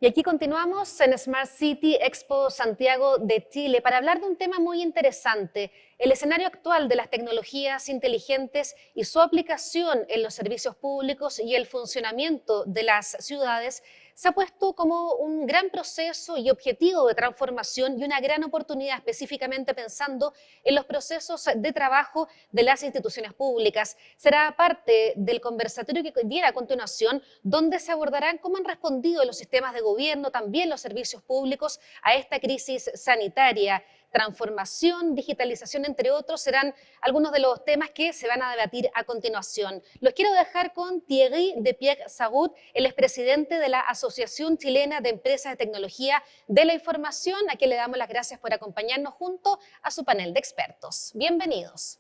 Y aquí continuamos en Smart City Expo Santiago de Chile para hablar de un tema muy interesante, el escenario actual de las tecnologías inteligentes y su aplicación en los servicios públicos y el funcionamiento de las ciudades se ha puesto como un gran proceso y objetivo de transformación y una gran oportunidad específicamente pensando en los procesos de trabajo de las instituciones públicas. Será parte del conversatorio que viene a continuación, donde se abordarán cómo han respondido los sistemas de gobierno, también los servicios públicos, a esta crisis sanitaria. Transformación, digitalización, entre otros, serán algunos de los temas que se van a debatir a continuación. Los quiero dejar con Thierry de Pierre-Sagut, el expresidente de la Asociación Chilena de Empresas de Tecnología de la Información, a quien le damos las gracias por acompañarnos junto a su panel de expertos. Bienvenidos.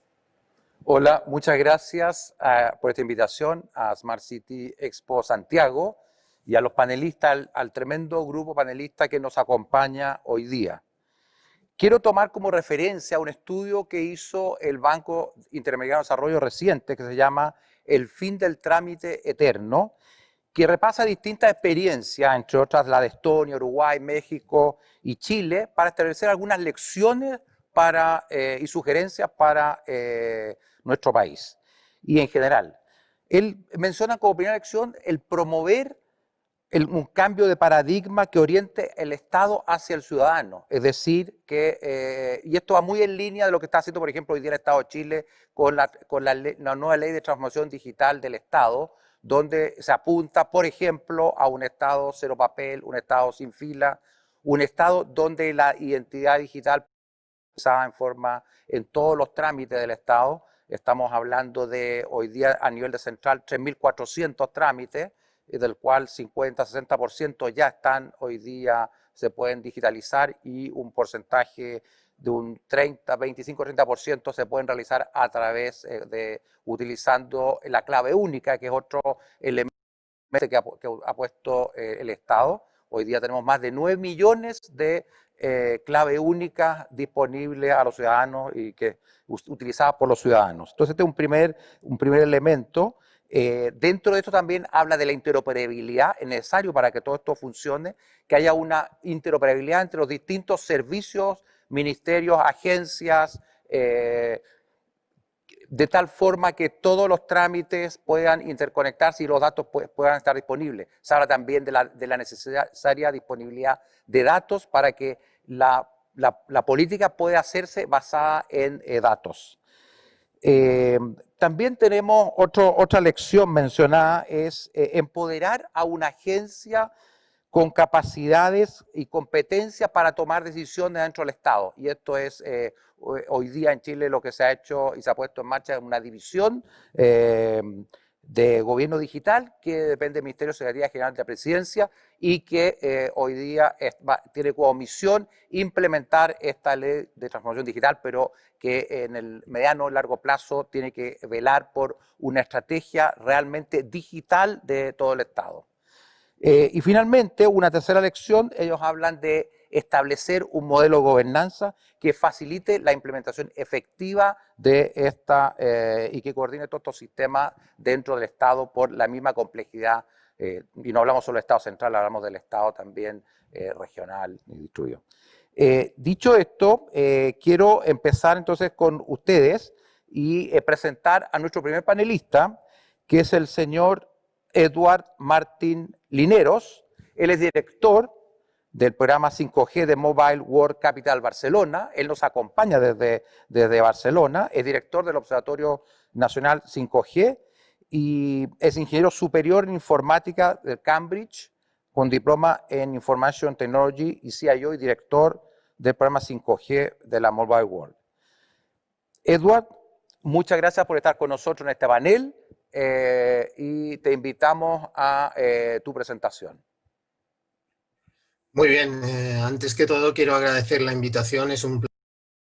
Hola, muchas gracias por esta invitación a Smart City Expo Santiago y a los panelistas, al tremendo grupo panelista que nos acompaña hoy día. Quiero tomar como referencia un estudio que hizo el Banco Interamericano de Desarrollo reciente, que se llama El fin del trámite eterno, que repasa distintas experiencias, entre otras la de Estonia, Uruguay, México y Chile, para establecer algunas lecciones y sugerencias para nuestro país y en general. Él menciona como primera lección el promover un cambio de paradigma que oriente el Estado hacia el ciudadano. Es decir, y esto va muy en línea de lo que está haciendo, por ejemplo, hoy día el Estado de Chile con la nueva ley de transformación digital del Estado, donde se apunta, por ejemplo, a un Estado cero papel, un Estado sin fila, un Estado donde la identidad digital en todos los trámites del Estado. Estamos hablando de hoy día a nivel de central 3.400 trámites, del cual 50-60% ya están hoy día, se pueden digitalizar, y un porcentaje de un 25-30% se pueden realizar a través utilizando la clave única, que es otro elemento que ha puesto el Estado. Hoy día tenemos más de 9 millones de clave única disponible a los ciudadanos y que utilizadas por los ciudadanos. Entonces este es un primer elemento. Dentro de esto también habla de la interoperabilidad, es necesario para que todo esto funcione, que haya una interoperabilidad entre los distintos servicios, ministerios, agencias, de tal forma que todos los trámites puedan interconectarse y los datos puedan estar disponibles. Se habla también de la necesaria disponibilidad de datos para que la política pueda hacerse basada en datos. También tenemos otra lección mencionada, es empoderar a una agencia con capacidades y competencias para tomar decisiones dentro del Estado. Y esto es hoy día en Chile lo que se ha hecho y se ha puesto en marcha una división de gobierno digital que depende del Ministerio de Secretaría General de la Presidencia y que hoy día tiene como misión implementar esta ley de transformación digital, pero que en el mediano y largo plazo tiene que velar por una estrategia realmente digital de todo el Estado. Y finalmente, una tercera lección, ellos hablan de establecer un modelo de gobernanza que facilite la implementación efectiva de esta y que coordine todos estos sistemas dentro del Estado por la misma complejidad. Y no hablamos solo del Estado central, hablamos del Estado también regional y distribuido. Dicho esto, quiero empezar entonces con ustedes y presentar a nuestro primer panelista, que es el señor Edward Martín Lineros. Él es director del programa 5G de Mobile World Capital Barcelona. Él nos acompaña desde Barcelona. Es director del Observatorio Nacional 5G y es ingeniero superior en informática de Cambridge, con diploma en Information Technology y CIO y director del programa 5G de la Mobile World. Edward, muchas gracias por estar con nosotros en este panel. Y te invitamos a tu presentación. Muy bien, antes que todo quiero agradecer la invitación, es un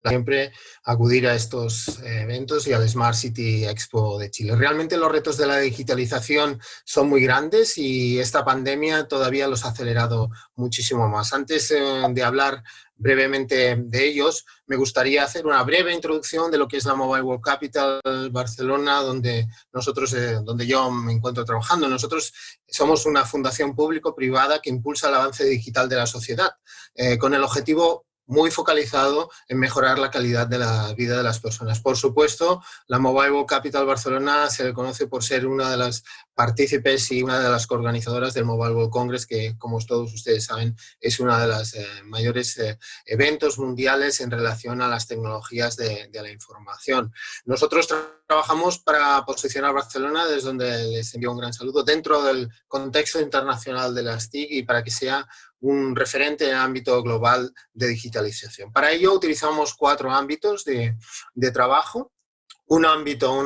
siempre acudir a estos eventos y al Smart City Expo de Chile. Realmente los retos de la digitalización son muy grandes y esta pandemia todavía los ha acelerado muchísimo más. Antes de hablar brevemente de ellos, me gustaría hacer una breve introducción de lo que es la Mobile World Capital Barcelona, donde yo me encuentro trabajando. Nosotros somos una fundación público-privada que impulsa el avance digital de la sociedad, con el objetivo muy focalizado en mejorar la calidad de la vida de las personas. Por supuesto, la Mobile World Capital Barcelona se le conoce por ser una de las partícipes y una de las coorganizadoras del Mobile World Congress, que, como todos ustedes saben, es uno de los mayores eventos mundiales en relación a las tecnologías de la información. Nosotros trabajamos para posicionar Barcelona, desde donde les envío un gran saludo, dentro del contexto internacional de las TIC y para que sea un referente en el ámbito global de digitalización. Para ello utilizamos 4 ámbitos de trabajo. Un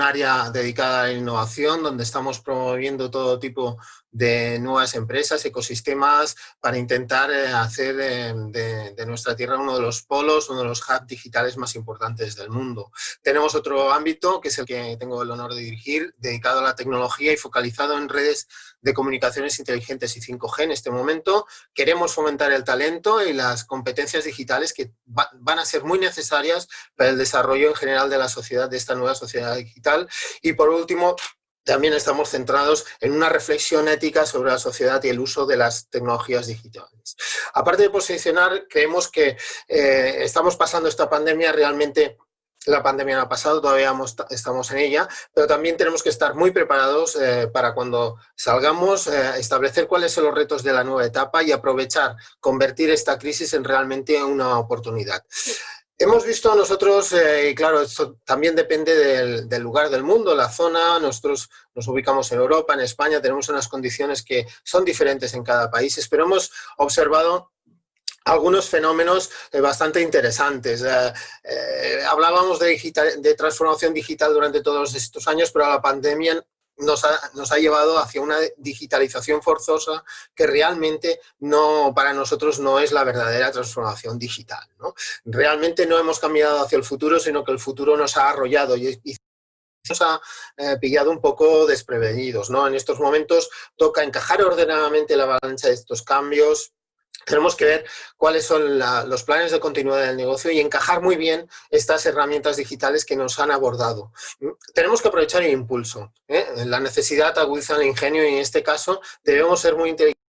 área dedicada a la innovación, donde estamos promoviendo todo tipo de nuevas empresas, ecosistemas, para intentar hacer de nuestra tierra uno de los polos, uno de los hubs digitales más importantes del mundo. Tenemos otro ámbito, que es el que tengo el honor de dirigir, dedicado a la tecnología y focalizado en redes de comunicaciones inteligentes y 5G. En este momento queremos fomentar el talento y las competencias digitales que van a ser muy necesarias para el desarrollo en general de la sociedad, de esta nueva sociedad digital. Y por último, también estamos centrados en una reflexión ética sobre la sociedad y el uso de las tecnologías digitales. Aparte de posicionar, creemos que estamos pasando esta pandemia realmente. La pandemia no ha pasado, todavía estamos en ella, pero también tenemos que estar muy preparados para cuando salgamos, establecer cuáles son los retos de la nueva etapa y aprovechar, convertir esta crisis en realmente una oportunidad. Hemos visto nosotros, y claro, esto también depende del lugar del mundo, la zona. Nosotros nos ubicamos en Europa, en España, tenemos unas condiciones que son diferentes en cada país, pero hemos observado algunos fenómenos bastante interesantes. Hablábamos de transformación digital durante todos estos años, pero la pandemia nos ha llevado hacia una digitalización forzosa que realmente para nosotros no es la verdadera transformación digital, ¿no? Realmente no hemos caminado hacia el futuro, sino que el futuro nos ha arrollado y nos ha pillado un poco desprevenidos, ¿no? En estos momentos toca encajar ordenadamente la balanza de estos cambios. Tenemos que ver cuáles son los planes de continuidad del negocio y encajar muy bien estas herramientas digitales que nos han abordado. Tenemos que aprovechar el impulso, La necesidad agudiza el ingenio y en este caso debemos ser muy inteligentes.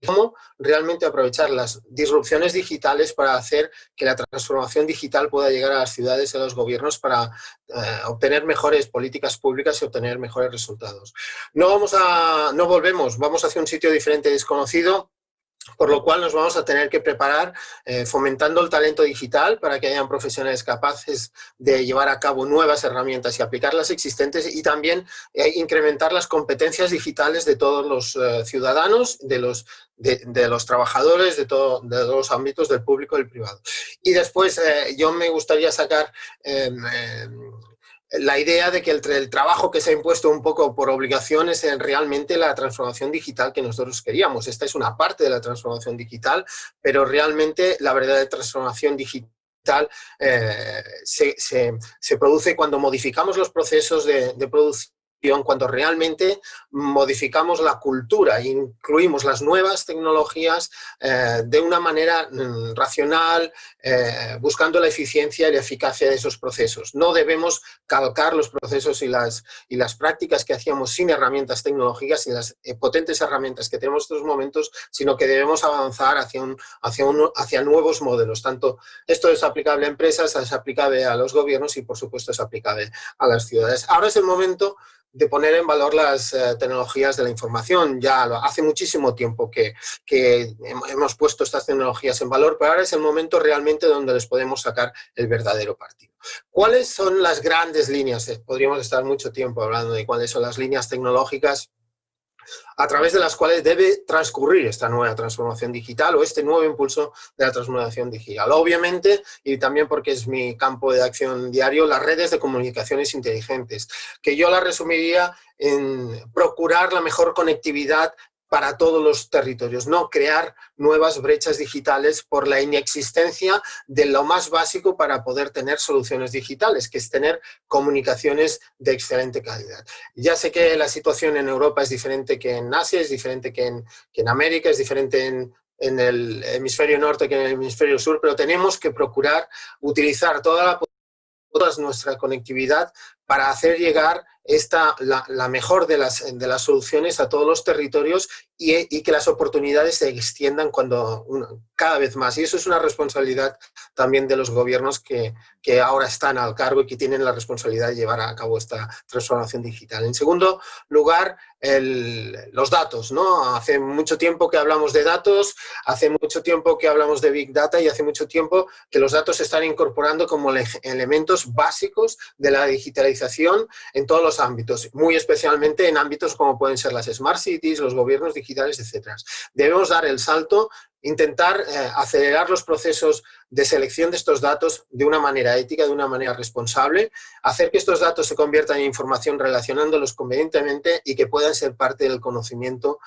¿Cómo realmente aprovechar las disrupciones digitales para hacer que la transformación digital pueda llegar a las ciudades y a los gobiernos para obtener mejores políticas públicas y obtener mejores resultados? Vamos hacia un sitio diferente, desconocido, por lo cual nos vamos a tener que preparar fomentando el talento digital para que hayan profesionales capaces de llevar a cabo nuevas herramientas y aplicar las existentes y también incrementar las competencias digitales de todos los ciudadanos, de los trabajadores, de todos los ámbitos del público y del privado. Y después yo me gustaría sacar la idea de que el trabajo que se ha impuesto un poco por obligación es realmente la transformación digital que nosotros queríamos. Esta es una parte de la transformación digital, pero realmente la verdadera transformación digital se produce cuando modificamos los procesos de producción, cuando realmente modificamos la cultura, incluimos las nuevas tecnologías de una manera racional, buscando la eficiencia y la eficacia de esos procesos. No debemos calcar los procesos y las prácticas que hacíamos sin herramientas tecnológicas, sin las potentes herramientas que tenemos en estos momentos, sino que debemos avanzar hacia nuevos modelos. Tanto esto es aplicable a empresas, es aplicable a los gobiernos y, por supuesto, es aplicable a las ciudades. Ahora es el momento de poner en valor las tecnologías de la información. Ya hace muchísimo tiempo que hemos puesto estas tecnologías en valor, pero ahora es el momento realmente donde les podemos sacar el verdadero partido. ¿Cuáles son las grandes líneas? Podríamos estar mucho tiempo hablando de cuáles son las líneas tecnológicas a través de las cuales debe transcurrir esta nueva transformación digital o este nuevo impulso de la transformación digital. Obviamente, y también porque es mi campo de acción diario, las redes de comunicaciones inteligentes, que yo las resumiría en procurar la mejor conectividad para todos los territorios, no crear nuevas brechas digitales por la inexistencia de lo más básico para poder tener soluciones digitales, que es tener comunicaciones de excelente calidad. Ya sé que la situación en Europa es diferente que en Asia, es diferente que en América, es diferente en el hemisferio norte que en el hemisferio sur, pero tenemos que procurar utilizar toda nuestra conectividad para hacer llegar la mejor de las soluciones a todos los territorios y que las oportunidades se extiendan cada vez más. Y eso es una responsabilidad también de los gobiernos que ahora están al cargo y que tienen la responsabilidad de llevar a cabo esta transformación digital. En segundo lugar, los datos, ¿no? Hace mucho tiempo que hablamos de datos, hace mucho tiempo que hablamos de Big Data y hace mucho tiempo que los datos se están incorporando como elementos básicos de la digitalización en todos los ámbitos, muy especialmente en ámbitos como pueden ser las Smart Cities, los gobiernos digitales, etc. Debemos dar el salto, intentar acelerar los procesos de selección de estos datos de una manera ética, de una manera responsable, hacer que estos datos se conviertan en información relacionándolos convenientemente y que puedan ser parte del conocimiento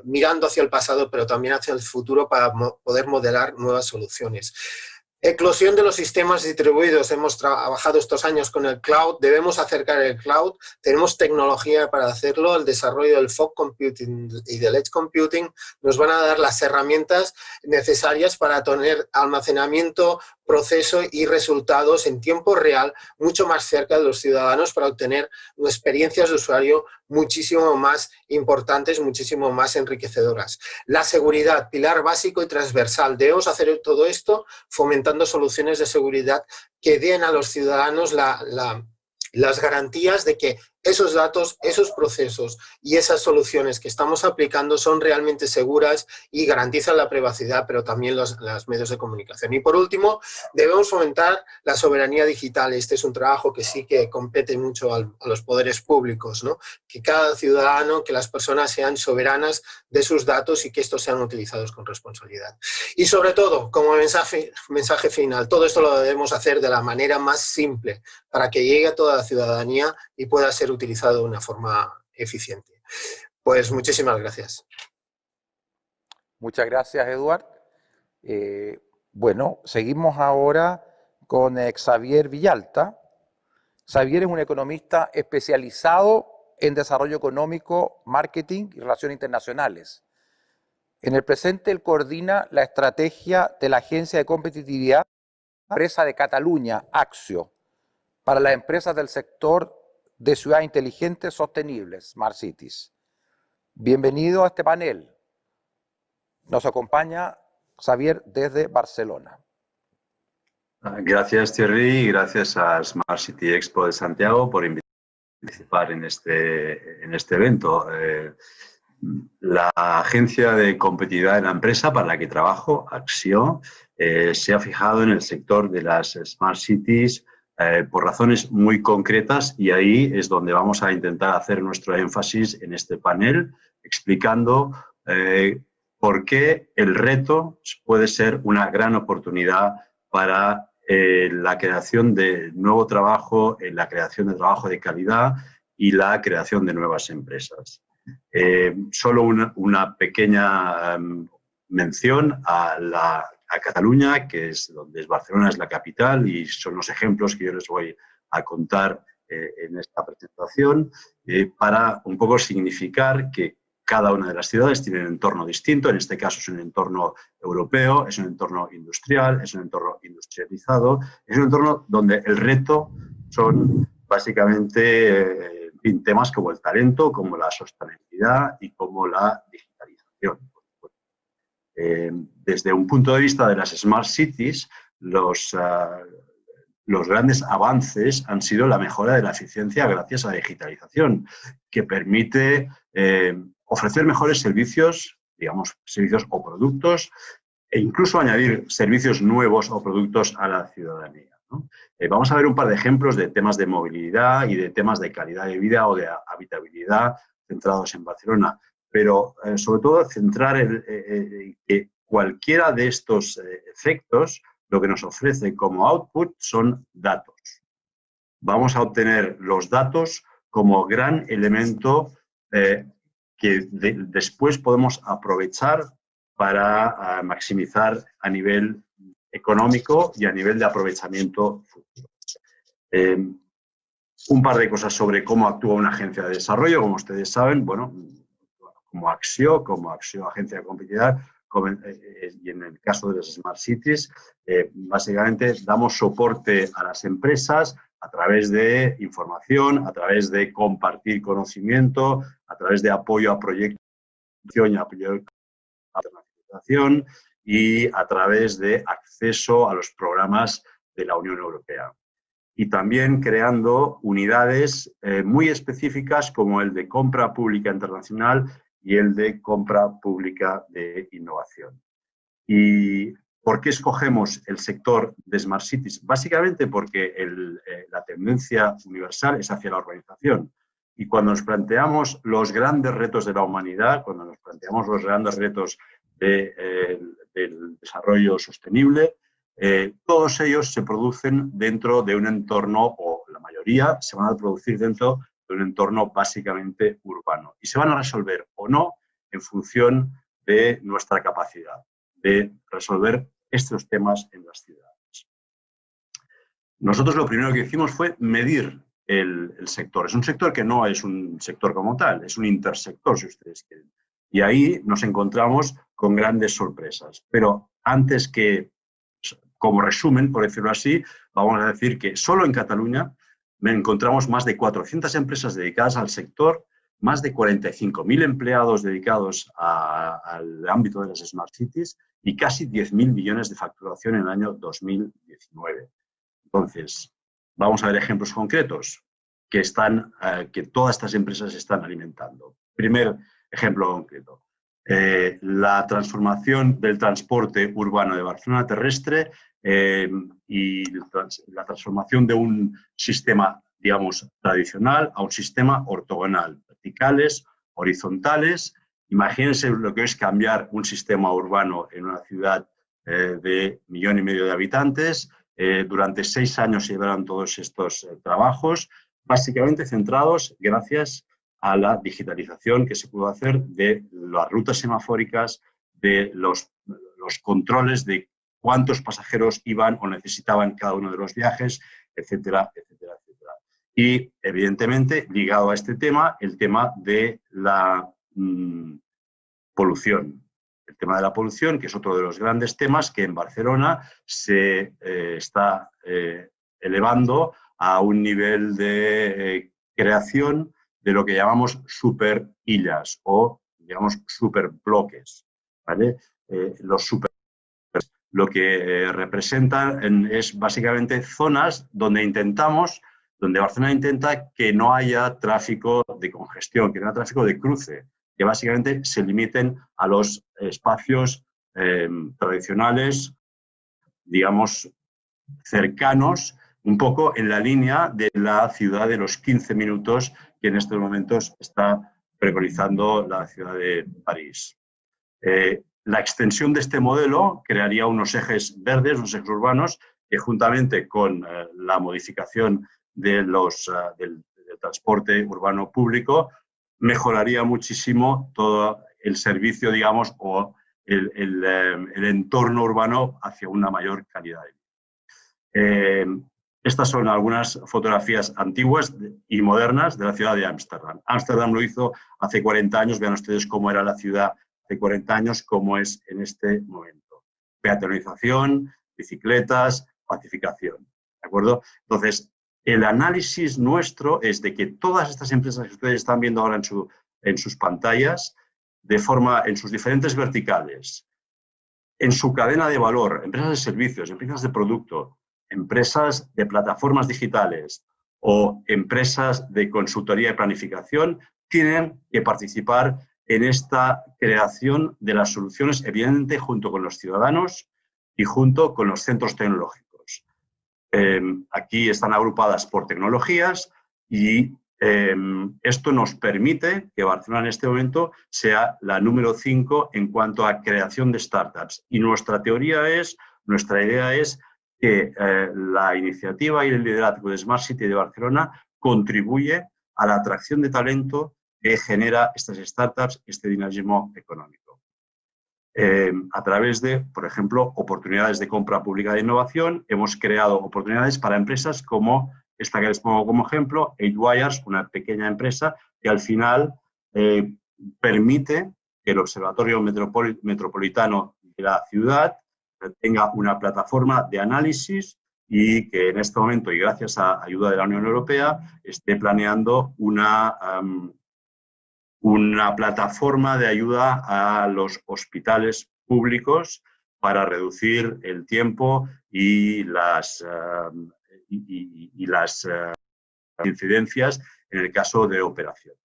mirando hacia el pasado, pero también hacia el futuro para poder modelar nuevas soluciones. Eclosión de los sistemas distribuidos. Hemos trabajado estos años con el cloud, debemos acercar el cloud, tenemos tecnología para hacerlo, el desarrollo del fog computing y del edge computing nos van a dar las herramientas necesarias para tener almacenamiento, proceso y resultados en tiempo real mucho más cerca de los ciudadanos para obtener experiencias de usuario muchísimo más importantes, muchísimo más enriquecedoras. La seguridad, pilar básico y transversal. Debemos hacer todo esto fomentando soluciones de seguridad que den a los ciudadanos las garantías de que esos datos, esos procesos y esas soluciones que estamos aplicando son realmente seguras y garantizan la privacidad, pero también los medios de comunicación. Y por último, debemos fomentar la soberanía digital. Este es un trabajo que sí que compete mucho a los poderes públicos, ¿no? Que cada ciudadano, que las personas sean soberanas de sus datos y que estos sean utilizados con responsabilidad. Y sobre todo, como mensaje final, todo esto lo debemos hacer de la manera más simple para que llegue a toda la ciudadanía y pueda ser utilizado de una forma eficiente. Pues muchísimas gracias. Muchas gracias, Eduard. Bueno, seguimos ahora con Xavier Villalta. Xavier es un economista especializado en desarrollo económico, marketing y relaciones internacionales. En el presente, él coordina la estrategia de la Agencia de Competitividad, empresa de Cataluña, Axio, para las empresas del sector de ciudades inteligentes sostenibles, Smart Cities. Bienvenido a este panel. Nos acompaña Xavier desde Barcelona. Gracias, Thierry, y gracias a Smart City Expo de Santiago por participar en este evento. La agencia de competitividad de la empresa para la que trabajo, Axio, se ha fijado en el sector de las Smart Cities por razones muy concretas, y ahí es donde vamos a intentar hacer nuestro énfasis en este panel, explicando por qué el reto puede ser una gran oportunidad para la creación de nuevo trabajo, la creación de trabajo de calidad y la creación de nuevas empresas. Solo una pequeña mención a Cataluña, que es donde Barcelona es la capital, y son los ejemplos que yo les voy a contar en esta presentación, para un poco significar que cada una de las ciudades tiene un entorno distinto. En este caso es un entorno europeo, es un entorno industrial, es un entorno industrializado, es un entorno donde el reto son básicamente temas como el talento, como la sostenibilidad y como la digitalización. Desde un punto de vista de las Smart Cities, los grandes avances han sido la mejora de la eficiencia gracias a la digitalización, que permite ofrecer mejores servicios, digamos, servicios o productos, e incluso añadir servicios nuevos o productos a la ciudadanía, ¿no? Vamos a ver un par de ejemplos de temas de movilidad y de temas de calidad de vida o de habitabilidad centrados en Barcelona, pero sobre todo centrar en que cualquiera de estos efectos lo que nos ofrece como output son datos. Vamos a obtener los datos como gran elemento que después podemos aprovechar para maximizar a nivel económico y a nivel de aprovechamiento futuro. Un par de cosas sobre cómo actúa una agencia de desarrollo. Como ustedes saben, bueno, como Axio, Agencia de Competitividad, y en el caso de las Smart Cities, básicamente damos soporte a las empresas a través de información, a través de compartir conocimiento, a través de apoyo a proyectos y apoyo a internacionalización y a través de acceso a los programas de la Unión Europea. Y también creando unidades muy específicas como el de compra pública internacional y el de compra pública de innovación. ¿Y por qué escogemos el sector de Smart Cities? Básicamente porque la tendencia universal es hacia la urbanización. Y cuando nos planteamos los grandes retos de la humanidad, cuando nos planteamos los grandes retos del desarrollo sostenible, todos ellos se producen dentro de un entorno, o la mayoría se van a producir dentro de un entorno básicamente urbano. Y se van a resolver o no en función de nuestra capacidad de resolver estos temas en las ciudades. Nosotros lo primero que hicimos fue medir el sector. Es un sector que no es un sector como tal, es un intersector, si ustedes quieren. Y ahí nos encontramos con grandes sorpresas. Pero antes que, como resumen, por decirlo así, vamos a decir que solo en Cataluña encontramos más de 400 empresas dedicadas al sector, más de 45.000 empleados dedicados al ámbito de las Smart Cities y casi 10.000 millones de facturación en el año 2019. Entonces, vamos a ver ejemplos concretos que todas estas empresas están alimentando. Primer ejemplo concreto. La transformación del transporte urbano de Barcelona terrestre y la transformación de un sistema, digamos, tradicional a un sistema ortogonal, verticales, horizontales. Imagínense lo que es cambiar un sistema urbano en una ciudad de 1,5 millones de habitantes. Durante 6 años se llevaron todos estos trabajos, básicamente centrados gracias a la digitalización que se pudo hacer de las rutas semafóricas, de los controles de cuántos pasajeros iban o necesitaban cada uno de los viajes, etcétera, etcétera, etcétera. Y, evidentemente, ligado a este tema, el tema de la polución. El tema de la polución, que es otro de los grandes temas que en Barcelona se está elevando a un nivel de creación de lo que llamamos superillas o, digamos, superbloques, ¿vale? Los super lo que representan es básicamente zonas donde Barcelona intenta que no haya tráfico de congestión, que no haya tráfico de cruce, que básicamente se limiten a los espacios tradicionales, digamos, cercanos, un poco en la línea de la ciudad de los 15 minutos que en estos momentos está preconizando la ciudad de París. La extensión de este modelo crearía unos ejes verdes, unos ejes urbanos, que juntamente con la modificación del transporte urbano público mejoraría muchísimo todo el servicio, digamos, o el entorno urbano hacia una mayor calidad de vida. Estas son algunas fotografías antiguas y modernas de la ciudad de Ámsterdam. Ámsterdam lo hizo hace 40 años. Vean ustedes cómo era la ciudad hace 40 años, cómo es en este momento. Peatonalización, bicicletas, pacificación. ¿De acuerdo? Entonces, el análisis nuestro es de que todas estas empresas que ustedes están viendo ahora en sus pantallas, en sus diferentes verticales, en su cadena de valor, empresas de servicios, empresas de producto, empresas de plataformas digitales o empresas de consultoría y planificación, tienen que participar en esta creación de las soluciones, evidentemente, junto con los ciudadanos y junto con los centros tecnológicos. Aquí están agrupadas por tecnologías y esto nos permite que Barcelona en este momento sea la número 5 en cuanto a creación de startups. Y nuestra idea es que la iniciativa y el liderazgo de Smart City de Barcelona contribuye a la atracción de talento que genera estas startups, este dinamismo económico. A través de, por ejemplo, oportunidades de compra pública de innovación, hemos creado oportunidades para empresas como esta que les pongo como ejemplo, 8Wires, una pequeña empresa que al final permite que el Observatorio Metropolitano de la ciudad tenga una plataforma de análisis y que en este momento, y gracias a ayuda de la Unión Europea, esté planeando una plataforma de ayuda a los hospitales públicos para reducir el tiempo y las incidencias en el caso de operaciones.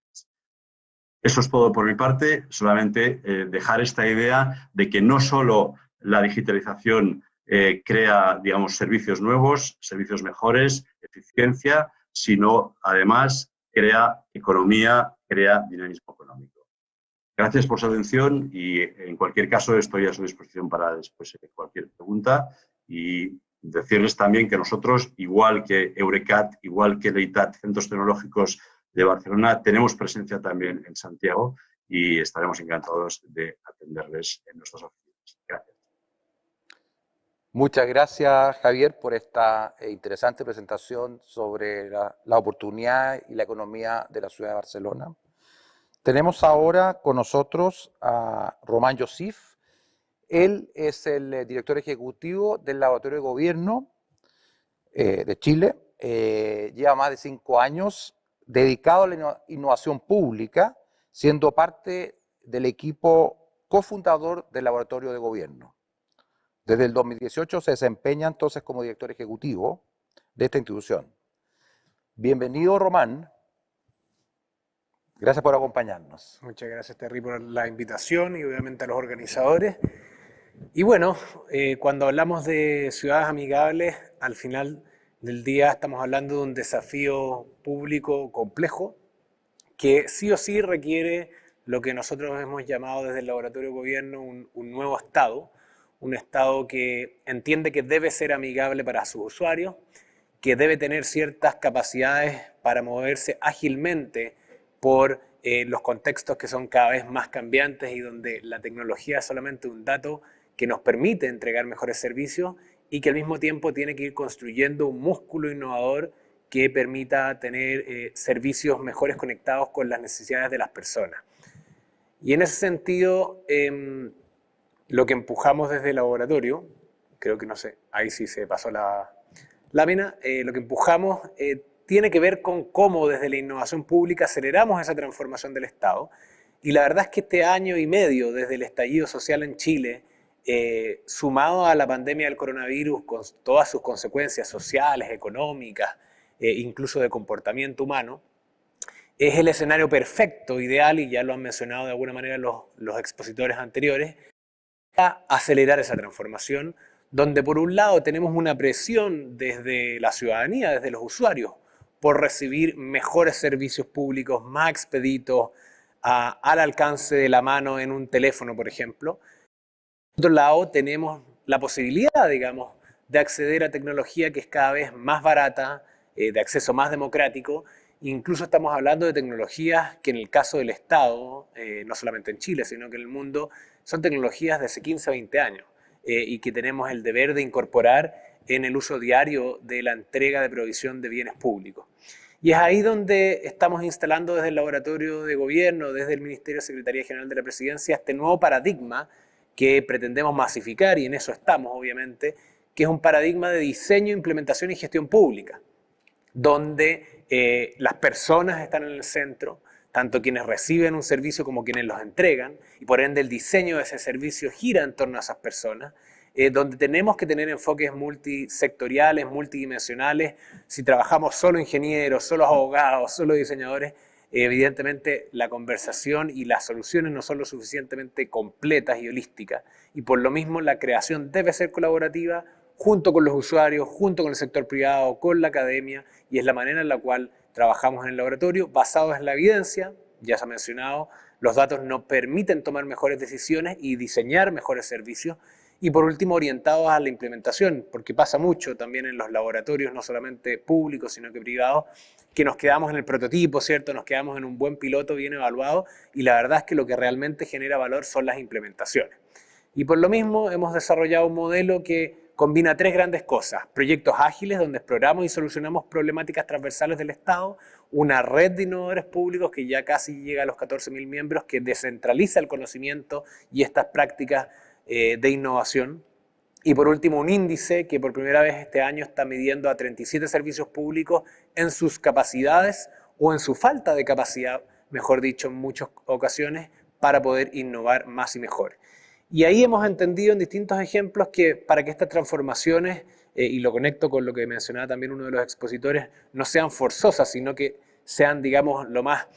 Eso es todo por mi parte, solamente dejar esta idea de que no solo la digitalización crea, digamos, servicios nuevos, servicios mejores, eficiencia, sino además crea economía, crea dinamismo económico. Gracias por su atención y en cualquier caso estoy a su disposición para después cualquier pregunta y decirles también que nosotros, igual que Eurecat, igual que l'EITAT, Centros Tecnológicos de Barcelona, tenemos presencia también en Santiago y estaremos encantados de atenderles en nuestras oficinas. Gracias. Muchas gracias, Javier, por esta interesante presentación sobre la oportunidad y la economía de la ciudad de Barcelona. Tenemos ahora con nosotros a Román Josif. Él es el director ejecutivo del Laboratorio de Gobierno de Chile. Lleva más de 5 años dedicado a la innovación pública, siendo parte del equipo cofundador del Laboratorio de Gobierno. Desde el 2018 se desempeña entonces como director ejecutivo de esta institución. Bienvenido, Román. Gracias por acompañarnos. Muchas gracias, Terry, por la invitación y obviamente a los organizadores. Y bueno, cuando hablamos de ciudades amigables, al final del día estamos hablando de un desafío público complejo que sí o sí requiere lo que nosotros hemos llamado desde el Laboratorio de Gobierno un nuevo Estado, un Estado que entiende que debe ser amigable para sus usuarios, que debe tener ciertas capacidades para moverse ágilmente por los contextos que son cada vez más cambiantes y donde la tecnología es solamente un dato que nos permite entregar mejores servicios y que al mismo tiempo tiene que ir construyendo un músculo innovador que permita tener servicios mejores conectados con las necesidades de las personas. Y en ese sentido, lo que empujamos desde el laboratorio, creo que no sé, ahí sí se pasó la lámina, lo que empujamos tiene que ver con cómo desde la innovación pública aceleramos esa transformación del Estado. Y la verdad es que este año y medio desde el estallido social en Chile, sumado a la pandemia del coronavirus con todas sus consecuencias sociales, económicas, incluso de comportamiento humano, es el escenario perfecto, ideal, y ya lo han mencionado de alguna manera los expositores anteriores, a acelerar esa transformación, donde por un lado tenemos una presión desde la ciudadanía, desde los usuarios, por recibir mejores servicios públicos, más expeditos, al alcance de la mano en un teléfono, por ejemplo. Por otro lado, tenemos la posibilidad, digamos, de acceder a tecnología que es cada vez más barata, de acceso más democrático. Incluso estamos hablando de tecnologías que en el caso del Estado, no solamente en Chile, sino que en el mundo, son tecnologías de hace 15 a 20 años y que tenemos el deber de incorporar en el uso diario de la entrega de provisión de bienes públicos. Y es ahí donde estamos instalando desde el Laboratorio de Gobierno, desde el Ministerio de Secretaría General de la Presidencia, este nuevo paradigma que pretendemos masificar, y en eso estamos obviamente, que es un paradigma de diseño, implementación y gestión pública, donde las personas están en el centro, tanto quienes reciben un servicio como quienes los entregan, y por ende el diseño de ese servicio gira en torno a esas personas, donde tenemos que tener enfoques multisectoriales, multidimensionales. Si trabajamos solo ingenieros, solo abogados, solo diseñadores, evidentemente la conversación y las soluciones no son lo suficientemente completas y holísticas, y por lo mismo la creación debe ser colaborativa junto con los usuarios, junto con el sector privado, con la academia, y es la manera en la cual trabajamos en el laboratorio, basados en la evidencia. Ya se ha mencionado, los datos nos permiten tomar mejores decisiones y diseñar mejores servicios, Y por último, orientados a la implementación, porque pasa mucho también en los laboratorios, no solamente públicos, sino que privados, que nos quedamos en el prototipo, ¿cierto? Nos quedamos en un buen piloto bien evaluado, y la verdad es que lo que realmente genera valor son las implementaciones. Y por lo mismo hemos desarrollado un modelo que combina tres grandes cosas: proyectos ágiles donde exploramos y solucionamos problemáticas transversales del Estado, una red de innovadores públicos que ya casi llega a los 14.000 miembros, que descentraliza el conocimiento y estas prácticas de innovación, y por último un índice que por primera vez este año está midiendo a 37 servicios públicos en sus capacidades o en su falta de capacidad, mejor dicho, en muchas ocasiones, para poder innovar más y mejor. Y ahí hemos entendido en distintos ejemplos que para que estas transformaciones, y lo conecto con lo que mencionaba también uno de los expositores, no sean forzosas, sino que sean, digamos, lo más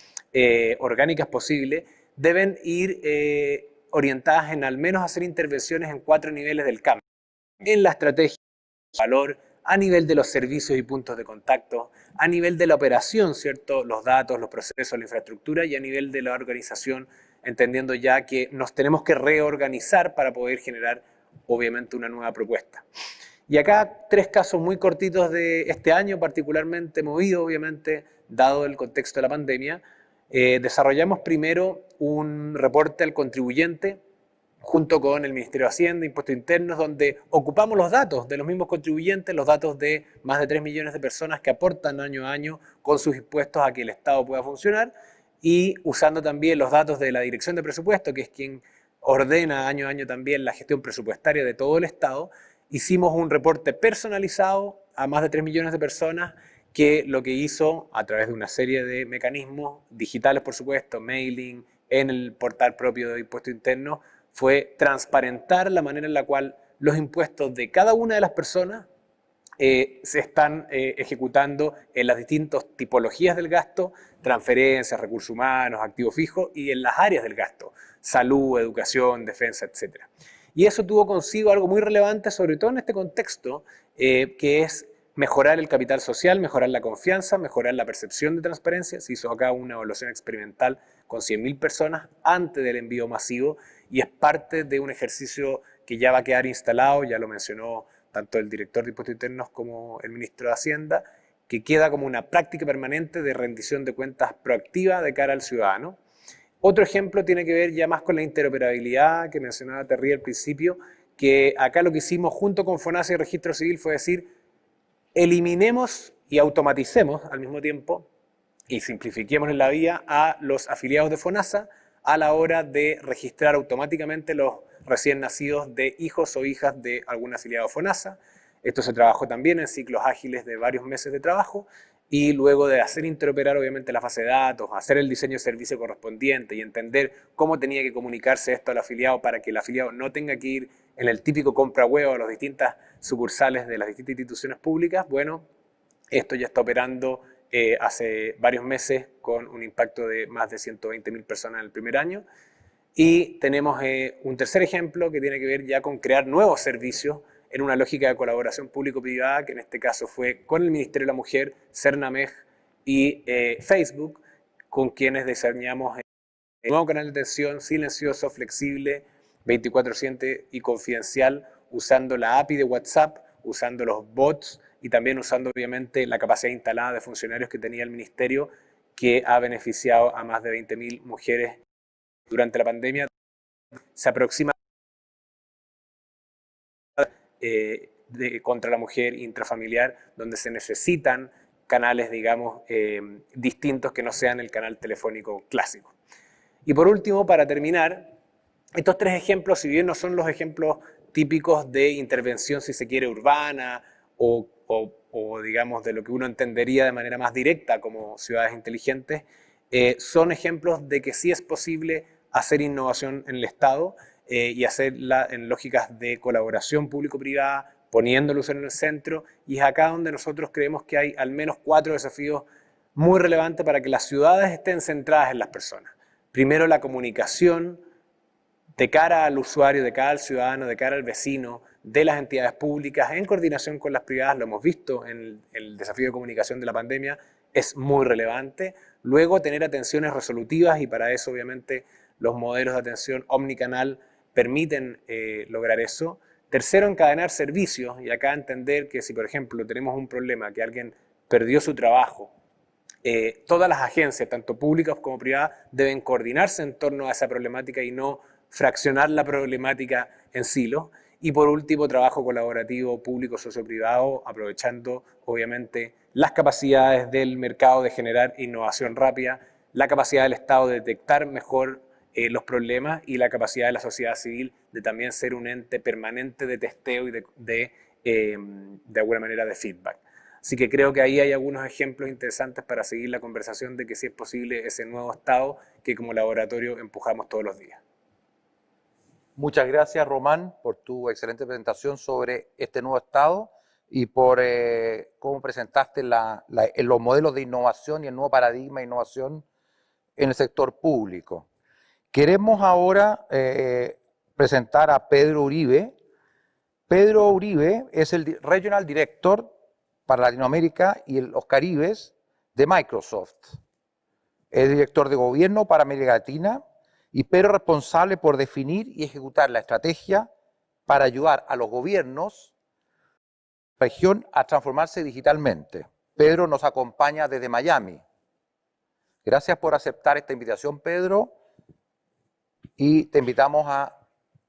orgánicas posible, deben ir orientadas en al menos hacer intervenciones en 4 niveles del cambio: en la estrategia de valor, a nivel de los servicios y puntos de contacto, a nivel de la operación, ¿cierto? Los datos, los procesos, la infraestructura, y a nivel de la organización, entendiendo ya que nos tenemos que reorganizar para poder generar, obviamente, una nueva propuesta. Y acá 3 casos muy cortitos de este año, particularmente movido, obviamente, dado el contexto de la pandemia. Desarrollamos primero un reporte al contribuyente junto con el Ministerio de Hacienda, Impuestos Internos, donde ocupamos los datos de los mismos contribuyentes, los datos de más de 3 millones de personas que aportan año a año con sus impuestos a que el Estado pueda funcionar, y usando también los datos de la Dirección de Presupuesto, que es quien ordena año a año también la gestión presupuestaria de todo el Estado, hicimos un reporte personalizado a más de 3 millones de personas, que lo que hizo, a través de una serie de mecanismos digitales, por supuesto, mailing, en el portal propio de Impuestos Internos, fue transparentar la manera en la cual los impuestos de cada una de las personas se están ejecutando en las distintas tipologías del gasto: transferencias, recursos humanos, activos fijos, y en las áreas del gasto: salud, educación, defensa, etc. Y eso tuvo consigo algo muy relevante, sobre todo en este contexto, que es mejorar el capital social, mejorar la confianza, mejorar la percepción de transparencia. Se hizo acá una evaluación experimental con 100.000 personas antes del envío masivo, y es parte de un ejercicio que ya va a quedar instalado, ya lo mencionó tanto el director de Impuestos Internos como el ministro de Hacienda, que queda como una práctica permanente de rendición de cuentas proactiva de cara al ciudadano. Otro ejemplo tiene que ver ya más con la interoperabilidad que mencionaba Terry al principio, que acá lo que hicimos junto con FONASA y Registro Civil fue decir: eliminemos y automaticemos al mismo tiempo y simplifiquemos en la vía a los afiliados de FONASA a la hora de registrar automáticamente los recién nacidos de hijos o hijas de algún afiliado FONASA. Esto se trabajó también en ciclos ágiles de varios meses de trabajo, y luego de hacer interoperar obviamente la fase de datos, hacer el diseño de servicio correspondiente y entender cómo tenía que comunicarse esto al afiliado para que el afiliado no tenga que ir en el típico compra huevo a las distintas sucursales de las distintas instituciones públicas, bueno, esto ya está operando hace varios meses con un impacto de más de 120.000 personas en el primer año. Y tenemos un tercer ejemplo que tiene que ver ya con crear nuevos servicios en una lógica de colaboración público-privada, que en este caso fue con el Ministerio de la Mujer, Cernamej y Facebook, con quienes diseñamos un nuevo canal de atención silencioso, flexible, 24/7 y confidencial, usando la API de WhatsApp, usando los bots y también usando obviamente la capacidad instalada de funcionarios que tenía el Ministerio, que ha beneficiado a más de 20.000 mujeres durante la pandemia. Se aproxima contra la mujer intrafamiliar, donde se necesitan canales, digamos, distintos que no sean el canal telefónico clásico. Y por último, para terminar, estos 3 ejemplos, si bien no son los ejemplos típicos de intervención, si se quiere, urbana o digamos de lo que uno entendería de manera más directa como ciudades inteligentes, son ejemplos de que sí es posible hacer innovación en el Estado y hacerla en lógicas de colaboración público-privada, poniéndolo en el centro, y es acá donde nosotros creemos que hay al menos 4 desafíos muy relevantes para que las ciudades estén centradas en las personas. Primero, la comunicación de cara al usuario, de cara al ciudadano, de cara al vecino, de las entidades públicas, en coordinación con las privadas, lo hemos visto en el desafío de comunicación de la pandemia, es muy relevante. Luego, tener atenciones resolutivas, y para eso obviamente los modelos de atención omnicanal permiten lograr eso. Tercero, encadenar servicios, y acá entender que si, por ejemplo, tenemos un problema, que alguien perdió su trabajo, todas las agencias, tanto públicas como privadas, deben coordinarse en torno a esa problemática y no fraccionar la problemática en silos. Y por último, trabajo colaborativo público socio-privado, aprovechando obviamente las capacidades del mercado de generar innovación rápida, la capacidad del Estado de detectar mejor los problemas y la capacidad de la sociedad civil de también ser un ente permanente de testeo y de alguna manera de feedback. Así que creo que ahí hay algunos ejemplos interesantes para seguir la conversación de que sí es posible ese nuevo Estado que como laboratorio empujamos todos los días. Muchas gracias, Román, por tu excelente presentación sobre este nuevo Estado y por cómo presentaste los modelos de innovación y el nuevo paradigma de innovación en el sector público. Queremos ahora presentar a Pedro Uribe. Pedro Uribe es el Regional Director para Latinoamérica y los Caribes de Microsoft. Es director de gobierno para América Latina y Pedro es responsable por definir y ejecutar la estrategia para ayudar a los gobiernos de la región a transformarse digitalmente. Pedro nos acompaña desde Miami. Gracias por aceptar esta invitación, Pedro, y te invitamos a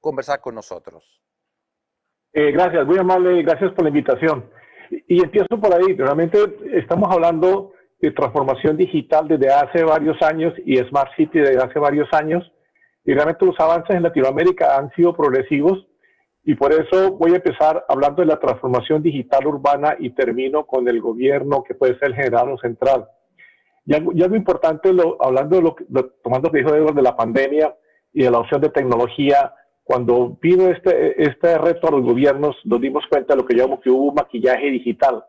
conversar con nosotros. Gracias, muy amable, gracias por la invitación. Y empiezo por ahí. Realmente estamos hablando de transformación digital desde hace varios años y Smart City desde hace varios años. Y realmente los avances en Latinoamérica han sido progresivos y por eso voy a empezar hablando de la transformación digital urbana y termino con el gobierno que puede ser el general o central. Y algo importante, hablando tomando lo que dijo Edward de la pandemia y de la opción de tecnología, cuando vino este reto a los gobiernos, nos dimos cuenta de lo que llamamos que hubo un maquillaje digital.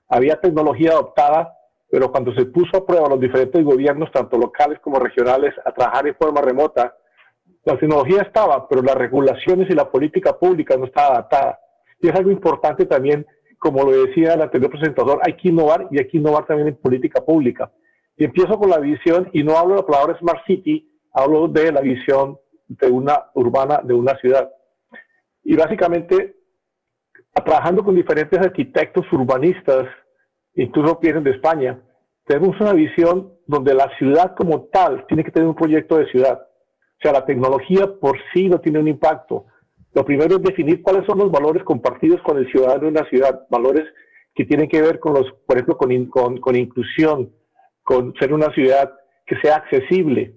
Había tecnología adoptada, pero cuando se puso a prueba los diferentes gobiernos, tanto locales como regionales, a trabajar en forma remota, la tecnología estaba, pero las regulaciones y la política pública no estaba adaptada. Y es algo importante también, como lo decía el anterior presentador, hay que innovar y hay que innovar también en política pública. Y empiezo con la visión, y no hablo de la palabra Smart City, hablo de la visión de una urbana, de una ciudad. Y básicamente, trabajando con diferentes arquitectos urbanistas, incluso vienen de España, tenemos una visión donde la ciudad como tal tiene que tener un proyecto de ciudad. O sea, la tecnología por sí no tiene un impacto. Lo primero es definir cuáles son los valores compartidos con el ciudadano de una ciudad, valores que tienen que ver con por ejemplo, con inclusión, con ser una ciudad que sea accesible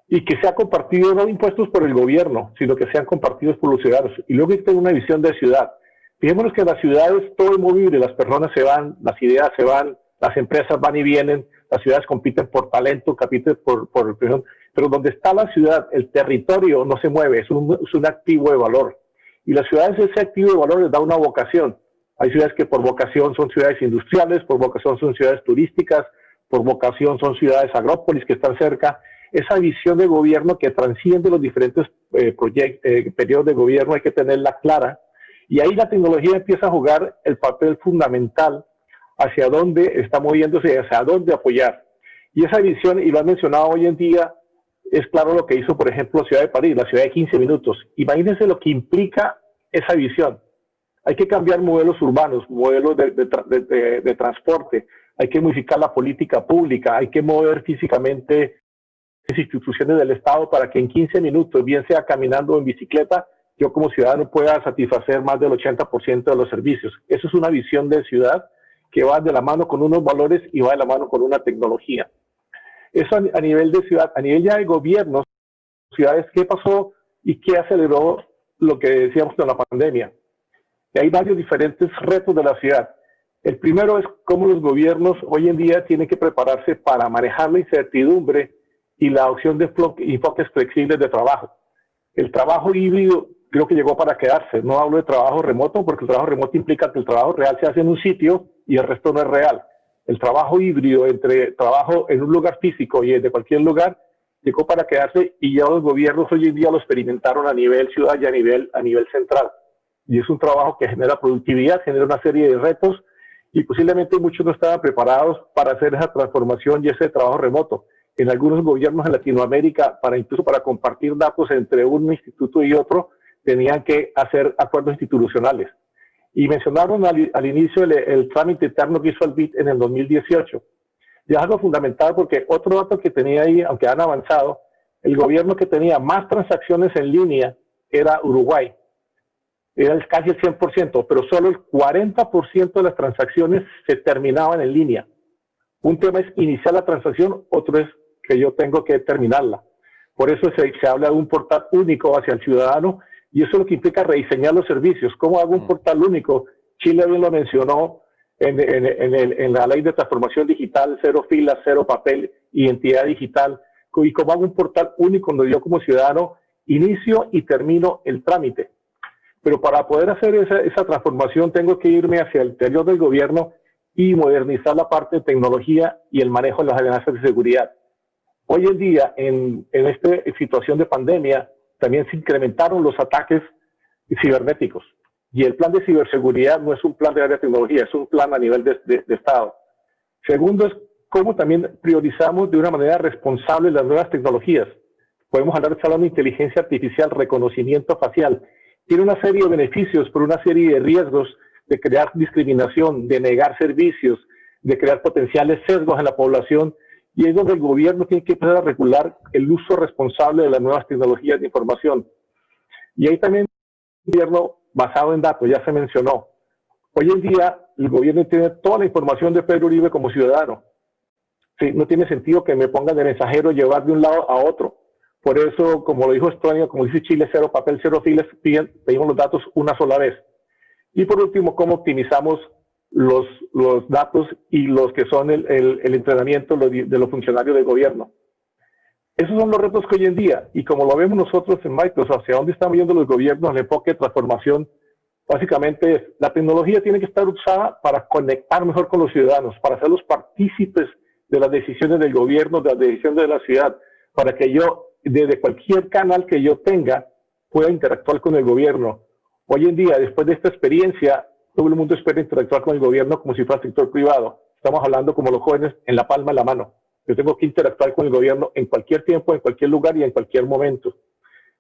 y que sea compartido no impuestos por el gobierno, sino que sean compartidos por los ciudadanos. Y luego hay que tener una visión de ciudad. Fijémonos que en las ciudades todo es movible, las personas se van, las ideas se van, las empresas van y vienen, las ciudades compiten por talento, compiten pero donde está la ciudad, el territorio no se mueve, es un activo de valor. Y las ciudades, ese activo de valor les da una vocación. Hay ciudades que por vocación son ciudades industriales, por vocación son ciudades turísticas, por vocación son ciudades agrópolis que están cerca. Esa visión de gobierno que transciende los diferentes periodos de gobierno hay que tenerla clara. Y ahí la tecnología empieza a jugar el papel fundamental hacia dónde está moviéndose y hacia dónde apoyar. Y esa visión, y lo han mencionado hoy en día, es claro lo que hizo, por ejemplo, la ciudad de París, la ciudad de 15 minutos. Imagínense lo que implica esa visión. Hay que cambiar modelos urbanos, modelos de transporte, hay que modificar la política pública, hay que mover físicamente las instituciones del Estado para que en 15 minutos, bien sea caminando o en bicicleta, yo como ciudadano pueda satisfacer más del 80% de los servicios. Eso es una visión de ciudad que va de la mano con unos valores y va de la mano con una tecnología. Eso a nivel de ciudad, a nivel ya de gobiernos, ciudades, ¿qué pasó y qué aceleró lo que decíamos de la pandemia? Y hay varios diferentes retos de la ciudad. El primero es cómo los gobiernos hoy en día tienen que prepararse para manejar la incertidumbre y la opción de enfoques flexibles de trabajo. El trabajo híbrido creo que llegó para quedarse. No hablo de trabajo remoto porque el trabajo remoto implica que el trabajo real se hace en un sitio y el resto no es real. El trabajo híbrido entre trabajo en un lugar físico y de cualquier lugar llegó para quedarse y ya los gobiernos hoy en día lo experimentaron a nivel ciudad y a nivel central. Y es un trabajo que genera productividad, genera una serie de retos y posiblemente muchos no estaban preparados para hacer esa transformación y ese trabajo remoto. En algunos gobiernos en Latinoamérica, incluso para compartir datos entre un instituto y otro, tenían que hacer acuerdos institucionales. Y mencionaron al inicio el trámite interno que hizo el BID en el 2018. Y es algo fundamental porque otro dato que tenía ahí, aunque han avanzado, el gobierno que tenía más transacciones en línea era Uruguay. Era casi el 100%, pero solo el 40% de las transacciones se terminaban en línea. Un tema es iniciar la transacción, otro es que yo tengo que terminarla. Por eso se habla de un portal único hacia el ciudadano, y eso es lo que implica rediseñar los servicios. ¿Cómo hago un portal único? Chile bien lo mencionó en la ley de transformación digital, 0 filas, 0 papel, identidad digital. Y cómo hago un portal único donde yo como ciudadano inicio y termino el trámite. Pero para poder hacer esa transformación tengo que irme hacia el interior del gobierno y modernizar la parte de tecnología y el manejo de las amenazas de seguridad. Hoy en día, en esta situación de pandemia, también se incrementaron los ataques cibernéticos. Y el plan de ciberseguridad no es un plan de área de tecnología, es un plan a nivel de Estado. Segundo es cómo también priorizamos de una manera responsable las nuevas tecnologías. Podemos hablar de salón de inteligencia artificial, reconocimiento facial. Tiene una serie de beneficios, pero una serie de riesgos de crear discriminación, de negar servicios, de crear potenciales sesgos en la población. Y es donde el gobierno tiene que empezar a regular el uso responsable de las nuevas tecnologías de información. Y ahí también el gobierno basado en datos, ya se mencionó. Hoy en día el gobierno tiene toda la información de Pedro Uribe como ciudadano. Sí, no tiene sentido que me pongan de mensajero llevar de un lado a otro. Por eso, como lo dijo Estonia, como dice Chile, 0 papel, 0 filas, pedimos los datos una sola vez. Y por último, cómo optimizamos los datos y los que son el entrenamiento de los funcionarios del gobierno. Esos son los retos que hoy en día, y como lo vemos nosotros en Microsoft, hacia dónde están viendo los gobiernos, el enfoque de transformación, básicamente es, la tecnología tiene que estar usada para conectar mejor con los ciudadanos, para hacerlos partícipes de las decisiones del gobierno, de las decisiones de la ciudad, para que yo, desde cualquier canal que yo tenga, pueda interactuar con el gobierno. Hoy en día, después de esta experiencia, todo el mundo espera interactuar con el gobierno como si fuera sector privado. Estamos hablando como los jóvenes en la palma de la mano. Yo tengo que interactuar con el gobierno en cualquier tiempo, en cualquier lugar y en cualquier momento.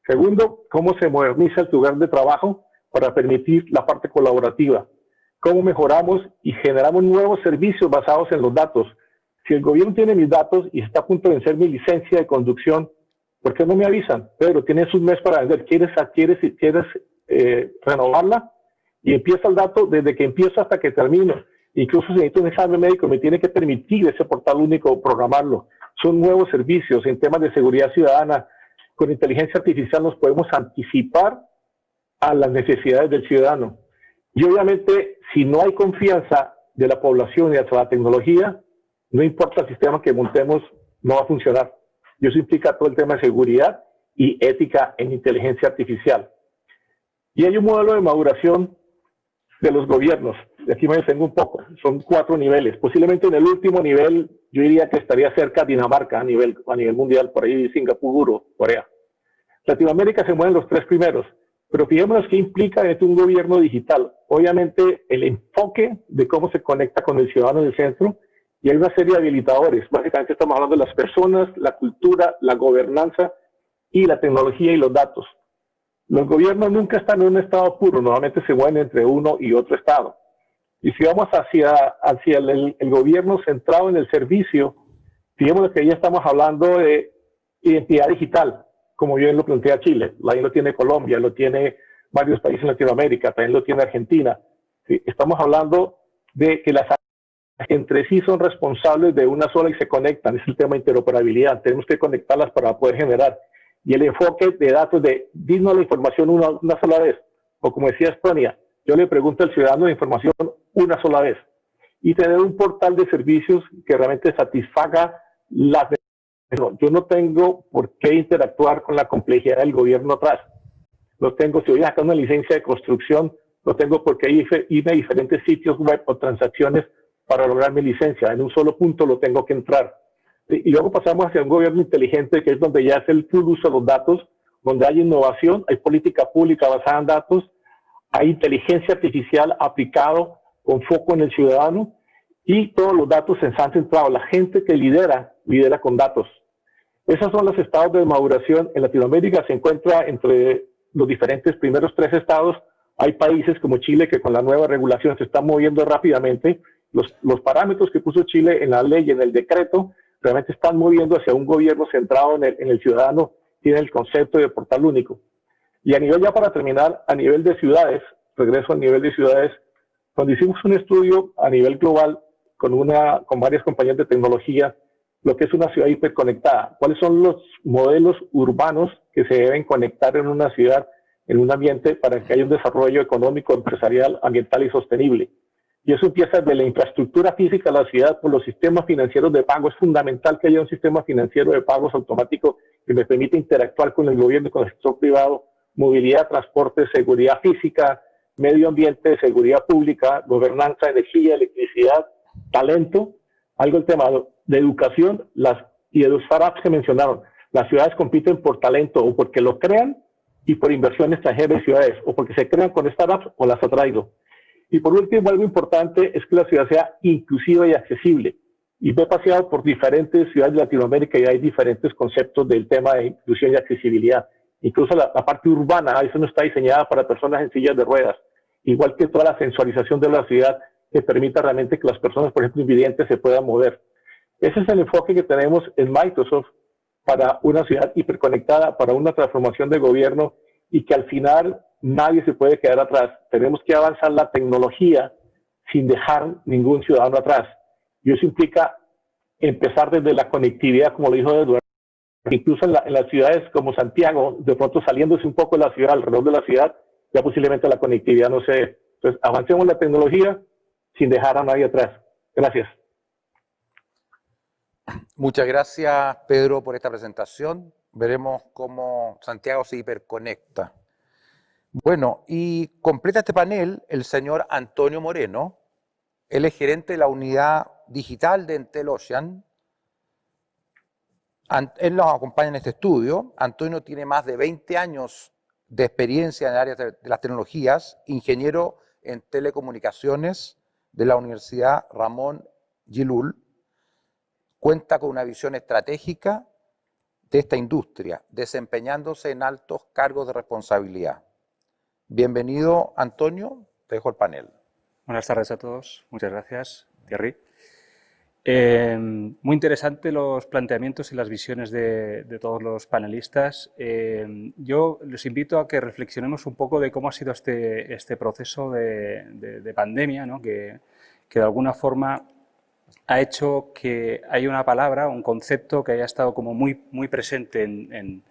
Segundo, cómo se moderniza el lugar de trabajo para permitir la parte colaborativa. Cómo mejoramos y generamos nuevos servicios basados en los datos. Si el gobierno tiene mis datos y está a punto de vencer mi licencia de conducción, ¿por qué no me avisan? Pedro, tienes un mes para vender. ¿Quieres renovarla? Y empieza el dato desde que empiezo hasta que termino. Incluso si necesito un examen médico, me tiene que permitir ese portal único programarlo. Son nuevos servicios en temas de seguridad ciudadana. Con inteligencia artificial nos podemos anticipar a las necesidades del ciudadano. Y obviamente, si no hay confianza de la población y hacia la tecnología, no importa el sistema que montemos, no va a funcionar. Y eso implica todo el tema de seguridad y ética en inteligencia artificial. Y hay un modelo de maduración de los gobiernos. De aquí me detengo un poco. Son 4 niveles. Posiblemente en el último nivel, yo diría que estaría cerca Dinamarca a nivel mundial, por ahí Singapur o Corea. Latinoamérica se mueven los 3 primeros. Pero fijémonos qué implica un gobierno digital. Obviamente, el enfoque de cómo se conecta con el ciudadano en el centro, y hay una serie de habilitadores. Básicamente estamos hablando de las personas, la cultura, la gobernanza y la tecnología y los datos. Los gobiernos nunca están en un estado puro, normalmente se mueven entre uno y otro estado. Y si vamos hacia el gobierno centrado en el servicio, fijémonos que ya estamos hablando de identidad digital, como bien lo plantea Chile. Ahí lo tiene Colombia, lo tiene varios países en Latinoamérica, también lo tiene Argentina. ¿Sí? Estamos hablando de que las entre sí son responsables de una sola y se conectan. Es el tema de interoperabilidad. Tenemos que conectarlas para poder generar. Y el enfoque de datos de dinos la información una sola vez. O como decía Estonia, yo le pregunto al ciudadano la información una sola vez. Y tener un portal de servicios que realmente satisfaga las necesidades. Yo no tengo por qué interactuar con la complejidad del gobierno atrás. No tengo, si voy a sacar una licencia de construcción, no tengo por qué irme a diferentes sitios web o transacciones para lograr mi licencia. En un solo punto lo tengo que entrar. Y luego pasamos hacia un gobierno inteligente, que es donde ya es el full uso de los datos, donde hay innovación, hay política pública basada en datos, hay inteligencia artificial aplicado con foco en el ciudadano, y todos los datos se han centrado. La gente que lidera con datos. Esos son los estados de maduración. En Latinoamérica se encuentra entre los diferentes primeros 3 estados. Hay países como Chile que con la nueva regulación se están moviendo rápidamente. Los parámetros que puso Chile en la ley y en el decreto realmente están moviendo hacia un gobierno centrado en el ciudadano, tiene el concepto de portal único. Y a nivel, ya para terminar, a nivel de ciudades, regreso al nivel de ciudades, cuando hicimos un estudio a nivel global con varias compañías de tecnología, lo que es una ciudad hiperconectada, cuáles son los modelos urbanos que se deben conectar en una ciudad, en un ambiente, para que haya un desarrollo económico, empresarial, ambiental y sostenible. Y eso empieza desde la infraestructura física de la ciudad por los sistemas financieros de pago. Es fundamental que haya un sistema financiero de pagos automático que me permita interactuar con el gobierno y con el sector privado, movilidad, transporte, seguridad física, medio ambiente, seguridad pública, gobernanza, energía, electricidad, talento, algo el tema de educación y de los startups que mencionaron. Las ciudades compiten por talento o porque lo crean y por inversión extranjera en ciudades, o porque se crean con startups o las ha traído. Y por último, algo importante es que la ciudad sea inclusiva y accesible. Y me he paseado por diferentes ciudades de Latinoamérica y hay diferentes conceptos del tema de inclusión y accesibilidad. Incluso la parte urbana, a veces no está diseñada para personas en sillas de ruedas. Igual que toda la sensualización de la ciudad que permita realmente que las personas, por ejemplo, invidentes, se puedan mover. Ese es el enfoque que tenemos en Microsoft para una ciudad hiperconectada, para una transformación de gobierno y que al final nadie se puede quedar atrás. Tenemos que avanzar la tecnología sin dejar ningún ciudadano atrás. Y eso implica empezar desde la conectividad, como lo dijo Eduardo. Incluso en las ciudades como Santiago, de pronto saliéndose un poco de la ciudad, alrededor de la ciudad, ya posiblemente la conectividad no se dé. Entonces, avancemos la tecnología sin dejar a nadie atrás. Gracias. Muchas gracias, Pedro, por esta presentación. Veremos cómo Santiago se hiperconecta. Bueno, y completa este panel el señor Antonio Moreno. Él es gerente de la unidad digital de Entel Ocean. Él nos acompaña en este estudio. Antonio tiene más de 20 años de experiencia en el área de las tecnologías, ingeniero en telecomunicaciones de la Universidad Ramón Llull. Cuenta con una visión estratégica de esta industria, desempeñándose en altos cargos de responsabilidad. Bienvenido, Antonio. Te dejo el panel. Buenas tardes a todos. Muchas gracias, Thierry. Muy interesante los planteamientos y las visiones de todos los panelistas. Yo les invito a que reflexionemos un poco de cómo ha sido este proceso de pandemia, ¿no? que de alguna forma ha hecho que haya una palabra, un concepto que haya estado como muy presente en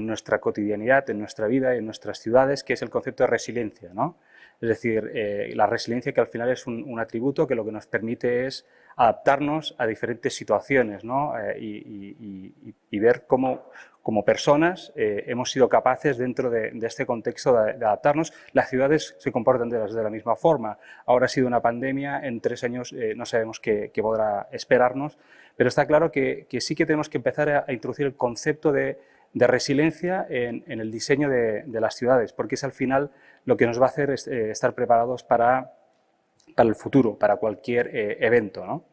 nuestra cotidianidad, en nuestra vida y en nuestras ciudades, que es el concepto de resiliencia, ¿no? Es decir, la resiliencia, que al final es un atributo que lo que nos permite es adaptarnos a diferentes situaciones, ¿no? Y ver cómo, como personas, hemos sido capaces dentro de este contexto de adaptarnos. Las ciudades se comportan de la misma forma. Ahora ha sido una pandemia, en 3 años no sabemos qué podrá esperarnos, pero está claro que sí que tenemos que empezar a introducir el concepto de resiliencia en el diseño de las ciudades, porque es al final lo que nos va a hacer estar preparados para el futuro, para cualquier evento, ¿no?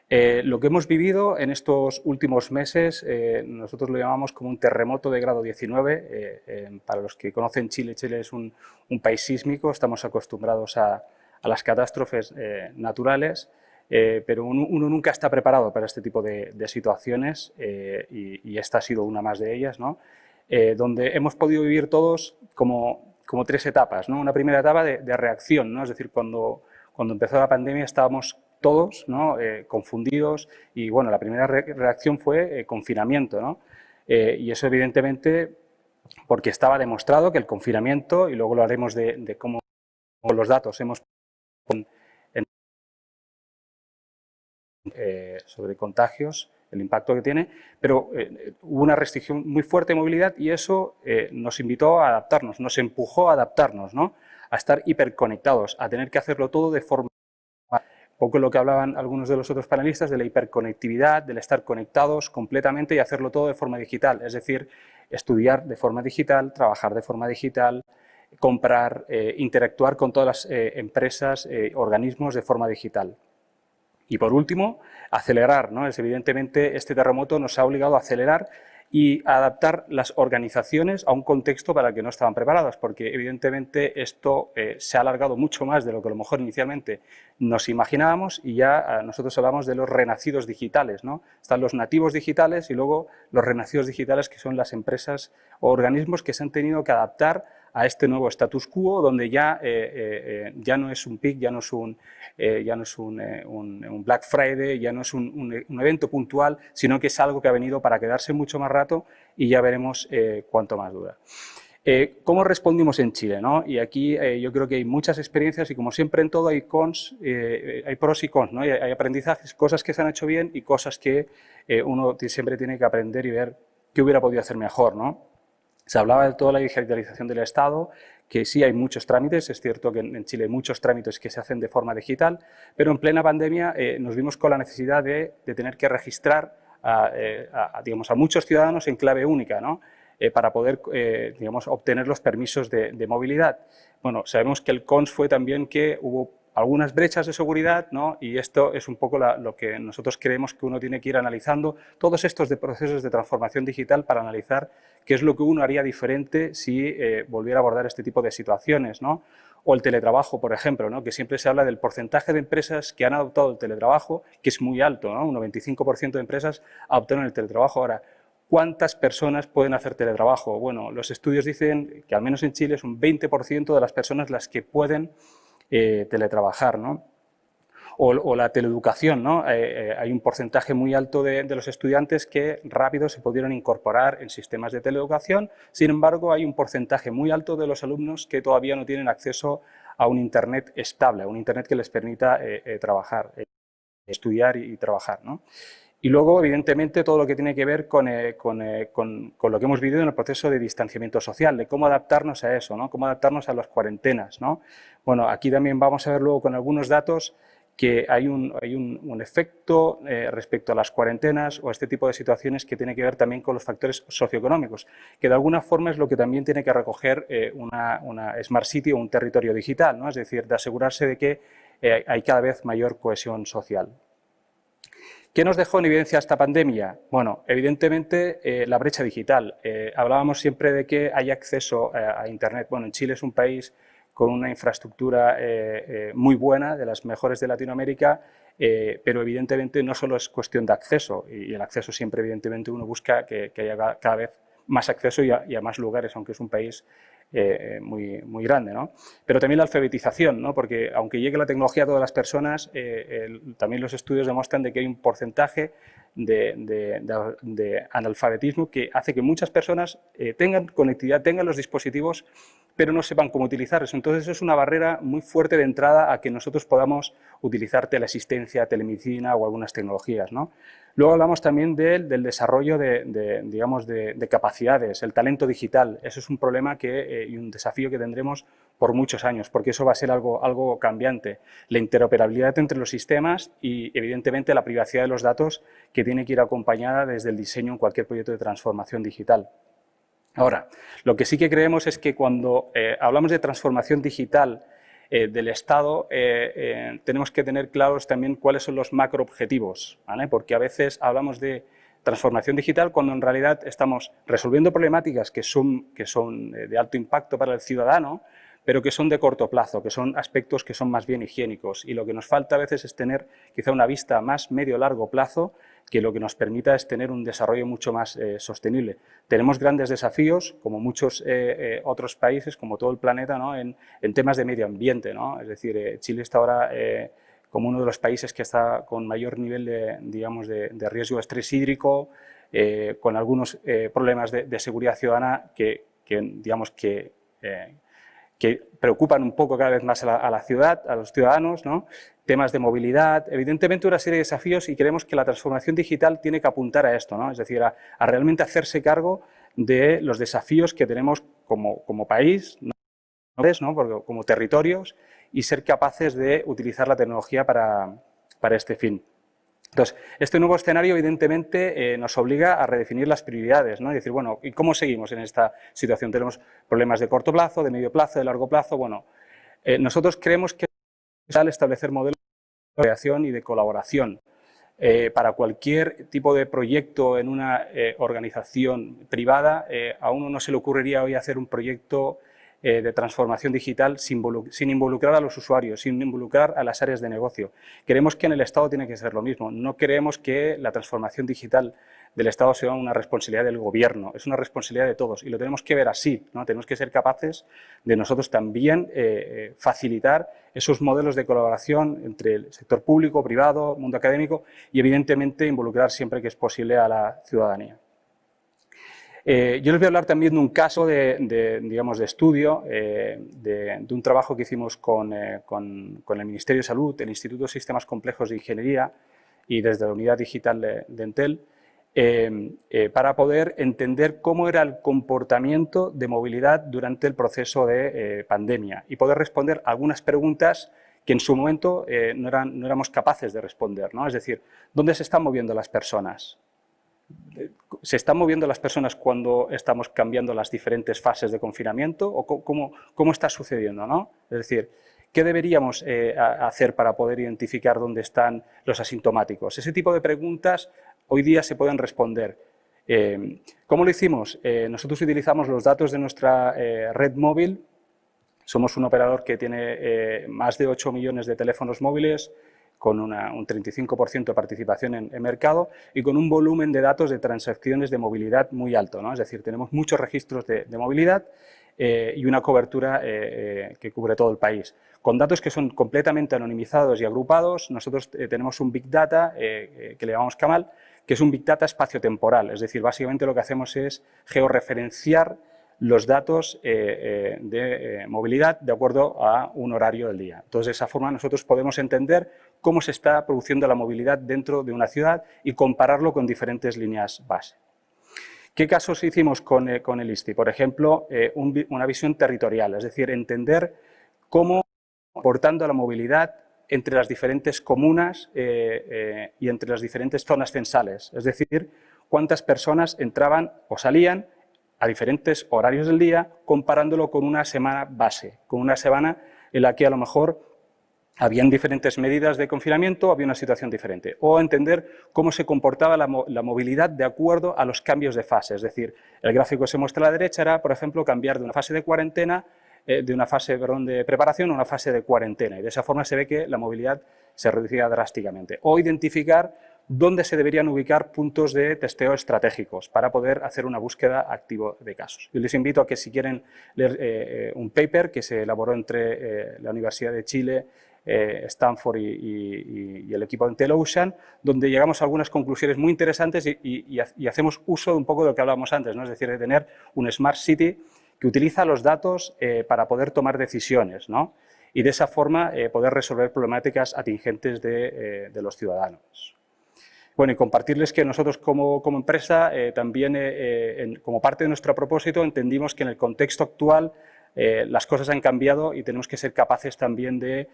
Lo que hemos vivido en estos últimos meses, nosotros lo llamamos como un terremoto de grado 19. Para los que conocen Chile, Chile es un país sísmico, estamos acostumbrados a las catástrofes naturales, pero uno nunca está preparado para este tipo de situaciones y esta ha sido una más de ellas, ¿no? Donde hemos podido vivir todos como 3 etapas, ¿no? Una primera etapa de reacción, ¿no? Es decir, cuando empezó la pandemia estábamos todos, ¿no? Confundidos y bueno, la primera reacción fue confinamiento, ¿no? Y eso evidentemente porque estaba demostrado que el confinamiento, y luego lo haremos de cómo los datos hemos sobre contagios, el impacto que tiene, pero hubo una restricción muy fuerte de movilidad y eso nos invitó a adaptarnos, nos empujó a adaptarnos, ¿no? A estar hiperconectados, a tener que hacerlo todo de forma... Un poco lo que hablaban algunos de los otros panelistas de la hiperconectividad, del estar conectados completamente y hacerlo todo de forma digital, es decir, estudiar de forma digital, trabajar de forma digital, comprar, interactuar con todas las empresas, organismos de forma digital. Y por último, acelerar, ¿no? Evidentemente este terremoto nos ha obligado a acelerar y adaptar las organizaciones a un contexto para el que no estaban preparadas, porque evidentemente esto se ha alargado mucho más de lo que a lo mejor inicialmente nos imaginábamos y ya nosotros hablamos de los renacidos digitales, ¿no? Están los nativos digitales y luego los renacidos digitales, que son las empresas o organismos que se han tenido que adaptar a este nuevo status quo, donde ya no es un PIC, ya no es un Black Friday, ya no es un evento puntual, sino que es algo que ha venido para quedarse mucho más rato y ya veremos cuánto más dura. ¿Cómo respondimos en Chile, ¿no? Y aquí yo creo que hay muchas experiencias y como siempre en todo hay hay pros y cons, ¿no? Hay aprendizajes, cosas que se han hecho bien y cosas que uno siempre tiene que aprender y ver qué hubiera podido hacer mejor, ¿no? Se hablaba de toda la digitalización del Estado, que sí hay muchos trámites, es cierto que en Chile hay muchos trámites que se hacen de forma digital, pero en plena pandemia nos vimos con la necesidad de tener que registrar a muchos ciudadanos en clave única, ¿no? Para poder obtener los permisos de movilidad. Bueno, sabemos que el cons fue también que hubo algunas brechas de seguridad, ¿no? Y esto es un poco lo que nosotros creemos que uno tiene que ir analizando, todos estos procesos de transformación digital para analizar qué es lo que uno haría diferente si volviera a abordar este tipo de situaciones, ¿no? O el teletrabajo, por ejemplo, ¿no? Que siempre se habla del porcentaje de empresas que han adoptado el teletrabajo, que es muy alto, ¿no? Un 95% de empresas adoptaron el teletrabajo. Ahora, ¿cuántas personas pueden hacer teletrabajo? Bueno, los estudios dicen que al menos en Chile es un 20% de las personas las que pueden teletrabajar, ¿no? O la teleeducación, ¿no? Hay un porcentaje muy alto de los estudiantes que rápido se pudieron incorporar en sistemas de teleeducación, sin embargo hay un porcentaje muy alto de los alumnos que todavía no tienen acceso a un internet estable, a un internet que les permita trabajar, estudiar y trabajar, ¿no? Y luego, evidentemente, todo lo que tiene que ver con lo que hemos vivido en el proceso de distanciamiento social, de cómo adaptarnos a eso, ¿no? Cómo adaptarnos a las cuarentenas, ¿no? Bueno, aquí también vamos a ver luego con algunos datos que hay un efecto respecto a las cuarentenas o a este tipo de situaciones que tiene que ver también con los factores socioeconómicos, que de alguna forma es lo que también tiene que recoger una Smart City o un territorio digital, ¿no? Es decir, de asegurarse de que hay cada vez mayor cohesión social. ¿Qué nos dejó en evidencia esta pandemia? Bueno, evidentemente la brecha digital. Hablábamos siempre de que hay acceso a Internet. Bueno, en Chile es un país con una infraestructura muy buena, de las mejores de Latinoamérica, pero evidentemente no solo es cuestión de acceso, y el acceso siempre evidentemente uno busca que haya cada vez más acceso y a más lugares, aunque es un país muy grande, ¿no? Pero también la alfabetización, ¿no? Porque aunque llegue la tecnología a todas las personas, también los estudios demuestran de que hay un porcentaje de analfabetismo que hace que muchas personas tengan conectividad, tengan los dispositivos, pero no sepan cómo utilizarlos. Entonces, eso es una barrera muy fuerte de entrada a que nosotros podamos utilizar teleasistencia, telemedicina o algunas tecnologías, ¿no? Luego hablamos también del desarrollo de capacidades, el talento digital. Eso es un problema y un desafío que tendremos por muchos años, porque eso va a ser algo cambiante. La interoperabilidad entre los sistemas y, evidentemente, la privacidad de los datos que tiene que ir acompañada desde el diseño en cualquier proyecto de transformación digital. Ahora, lo que sí que creemos es que cuando hablamos de transformación digital del Estado, tenemos que tener claros también cuáles son los macroobjetivos, ¿vale? Porque a veces hablamos de transformación digital cuando en realidad estamos resolviendo problemáticas que son de alto impacto para el ciudadano, pero que son de corto plazo, que son aspectos que son más bien higiénicos. Y lo que nos falta a veces es tener quizá una vista más medio-largo plazo, que lo que nos permita es tener un desarrollo mucho más sostenible. Tenemos grandes desafíos, como muchos otros países, como todo el planeta, ¿no? en temas de medio ambiente, ¿no? Es decir, Chile está ahora como uno de los países que está con mayor nivel de riesgo de estrés hídrico, con algunos problemas de seguridad ciudadana que preocupan un poco cada vez más a la ciudad, a los ciudadanos, ¿no? Temas de movilidad, evidentemente una serie de desafíos y creemos que la transformación digital tiene que apuntar a esto, ¿no? Es decir, a realmente hacerse cargo de los desafíos que tenemos como país, ¿no? Porque como territorios y ser capaces de utilizar la tecnología para este fin. Entonces, este nuevo escenario evidentemente nos obliga a redefinir las prioridades, ¿no? Y decir, bueno, ¿y cómo seguimos en esta situación? Tenemos problemas de corto plazo, de medio plazo, de largo plazo. Bueno, nosotros creemos que es establecer modelos de creación y de colaboración. Para cualquier tipo de proyecto en una organización privada, a uno no se le ocurriría hoy hacer un proyecto de transformación digital sin involucrar a los usuarios, sin involucrar a las áreas de negocio. Creemos que en el Estado tiene que ser lo mismo. No creemos que la transformación digital del Estado sea una responsabilidad del Gobierno, es una responsabilidad de todos y lo tenemos que ver así, ¿no? Tenemos que ser capaces de nosotros también facilitar esos modelos de colaboración entre el sector público, privado, mundo académico y, evidentemente, involucrar siempre que es posible a la ciudadanía. Yo les voy a hablar también de un caso digamos, de estudio, de un trabajo que hicimos con el Ministerio de Salud, el Instituto de Sistemas Complejos de Ingeniería y desde la Unidad Digital de Entel, para poder entender cómo era el comportamiento de movilidad durante el proceso de pandemia y poder responder algunas preguntas que en su momento no éramos capaces de responder, ¿no? Es decir, ¿dónde se están moviendo las personas? ¿Se están moviendo las personas cuando estamos cambiando las diferentes fases de confinamiento? ¿O cómo está sucediendo, ¿no? Es decir, ¿qué deberíamos hacer para poder identificar dónde están los asintomáticos? Ese tipo de preguntas hoy día se pueden responder. ¿Cómo lo hicimos? Nosotros utilizamos los datos de nuestra red móvil. Somos un operador que tiene más de 8 millones de teléfonos móviles, con un 35% de participación en mercado y con un volumen de datos de transacciones de movilidad muy alto, ¿no? Es decir, tenemos muchos registros de movilidad y una cobertura que cubre todo el país. Con datos que son completamente anonimizados y agrupados, nosotros tenemos un Big Data que le llamamos CAMAL, que es un Big Data espaciotemporal, es decir, básicamente lo que hacemos es georreferenciar los datos de movilidad de acuerdo a un horario del día. Entonces, de esa forma nosotros podemos entender cómo se está produciendo la movilidad dentro de una ciudad y compararlo con diferentes líneas base. ¿Qué casos hicimos con el ISTI? Por ejemplo, una visión territorial, es decir, entender cómo comportando la movilidad entre las diferentes comunas y entre las diferentes zonas censales, es decir, cuántas personas entraban o salían a diferentes horarios del día, comparándolo con una semana base, con una semana en la que a lo mejor habían diferentes medidas de confinamiento, había una situación diferente. O entender cómo se comportaba la movilidad de acuerdo a los cambios de fase. Es decir, el gráfico que se muestra a la derecha era, por ejemplo, cambiar de una fase de cuarentena, de preparación a una fase de cuarentena. Y de esa forma se ve que la movilidad se reducía drásticamente. O identificar dónde se deberían ubicar puntos de testeo estratégicos para poder hacer una búsqueda activa de casos. Yo les invito a que, si quieren leer un paper que se elaboró entre la Universidad de Chile, Stanford y el equipo de Intel Ocean, donde llegamos a algunas conclusiones muy interesantes y hacemos uso de un poco de lo que hablábamos antes, ¿no? Es decir, de tener un Smart City que utiliza los datos para poder tomar decisiones, ¿no? Y de esa forma poder resolver problemáticas atingentes de los ciudadanos. Bueno, y compartirles que nosotros como empresa también, como parte de nuestro propósito, entendimos que en el contexto actual las cosas han cambiado y tenemos que ser capaces también de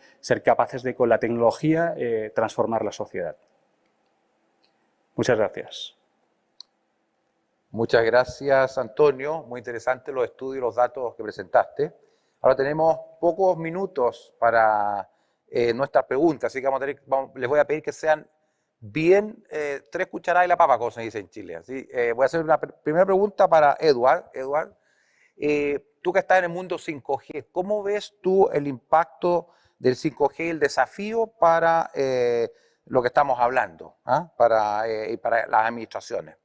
con la tecnología transformar la sociedad. Muchas gracias. Muchas gracias, Antonio. Muy interesantes los estudios y los datos que presentaste. Ahora tenemos pocos minutos para nuestras preguntas, así que les voy a pedir que sean bien 3 cucharadas y la papa, como se dice en Chile. Así, voy a hacer una primera pregunta para Edward. Edward, tú que estás en el mundo 5G, ¿cómo ves tú el impacto del 5G y el desafío para lo que estamos hablando, para las administraciones?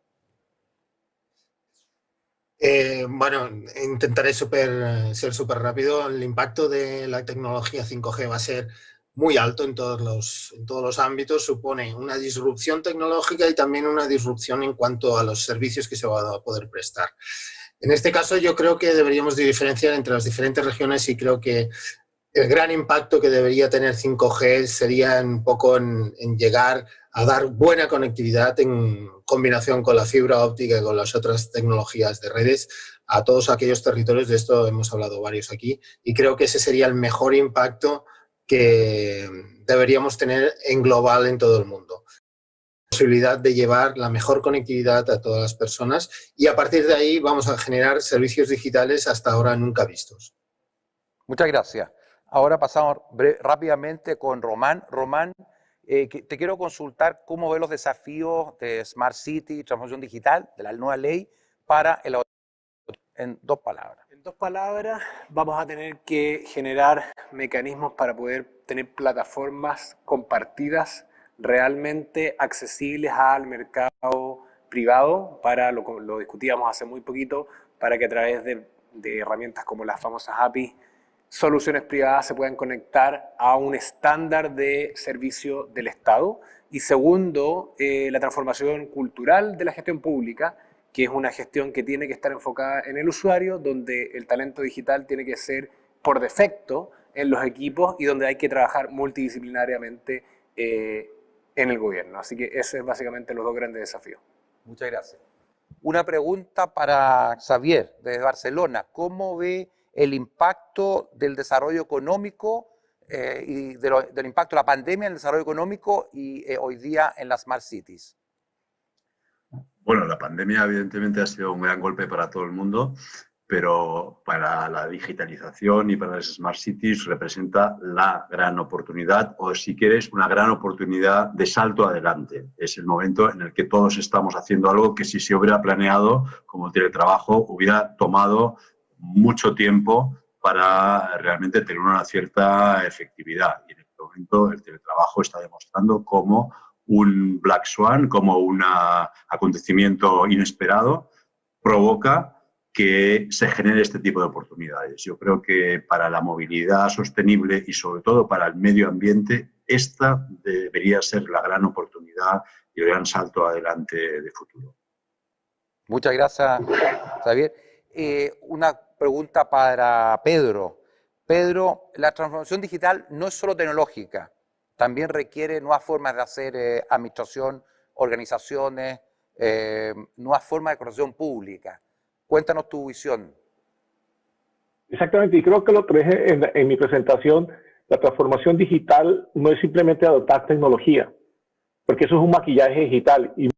Bueno, intentaré ser súper rápido. El impacto de la tecnología 5G va a ser muy alto en todos los ámbitos. Supone una disrupción tecnológica y también una disrupción en cuanto a los servicios que se van a poder prestar. En este caso, yo creo que deberíamos diferenciar entre las diferentes regiones y creo que el gran impacto que debería tener 5G sería un poco en llegar a dar buena conectividad en combinación con la fibra óptica y con las otras tecnologías de redes a todos aquellos territorios. De esto hemos hablado varios aquí y creo que ese sería el mejor impacto que deberíamos tener en global en todo el mundo. La posibilidad de llevar la mejor conectividad a todas las personas y a partir de ahí vamos a generar servicios digitales hasta ahora nunca vistos. Muchas gracias. Ahora pasamos rápidamente con Román. Román, Te quiero consultar cómo ves los desafíos de Smart City, transformación digital, de la nueva ley para el en 2 palabras. En 2 palabras, vamos a tener que generar mecanismos para poder tener plataformas compartidas realmente accesibles al mercado privado, lo discutíamos hace muy poquito, para que a través de herramientas como las famosas APIs, soluciones privadas se puedan conectar a un estándar de servicio del Estado. Y segundo, la transformación cultural de la gestión pública, que es una gestión que tiene que estar enfocada en el usuario, donde el talento digital tiene que ser por defecto en los equipos y donde hay que trabajar multidisciplinariamente en el gobierno. Así que esos es básicamente los 2 grandes desafíos. Muchas gracias. Una pregunta para Xavier, desde Barcelona. ¿Cómo ve el impacto del desarrollo económico y del impacto de la pandemia en el desarrollo económico y hoy día en las Smart Cities? Bueno, la pandemia evidentemente ha sido un gran golpe para todo el mundo, pero para la digitalización y para las Smart Cities representa la gran oportunidad, o si quieres, una gran oportunidad de salto adelante. Es el momento en el que todos estamos haciendo algo que si se hubiera planeado como teletrabajo hubiera tomado mucho tiempo para realmente tener una cierta efectividad. Y en este momento el teletrabajo está demostrando cómo un Black Swan, como un acontecimiento inesperado, provoca que se genere este tipo de oportunidades. Yo creo que para la movilidad sostenible y sobre todo para el medio ambiente, esta debería ser la gran oportunidad y el gran salto adelante de futuro. Muchas gracias, Xavier. Una pregunta para Pedro. Pedro, la transformación digital no es solo tecnológica, también requiere nuevas formas de hacer administración, organizaciones, nuevas formas de corrección pública. Cuéntanos tu visión. Exactamente, y creo que lo traje en mi presentación. La transformación digital no es simplemente adoptar tecnología, porque eso es un maquillaje digital, y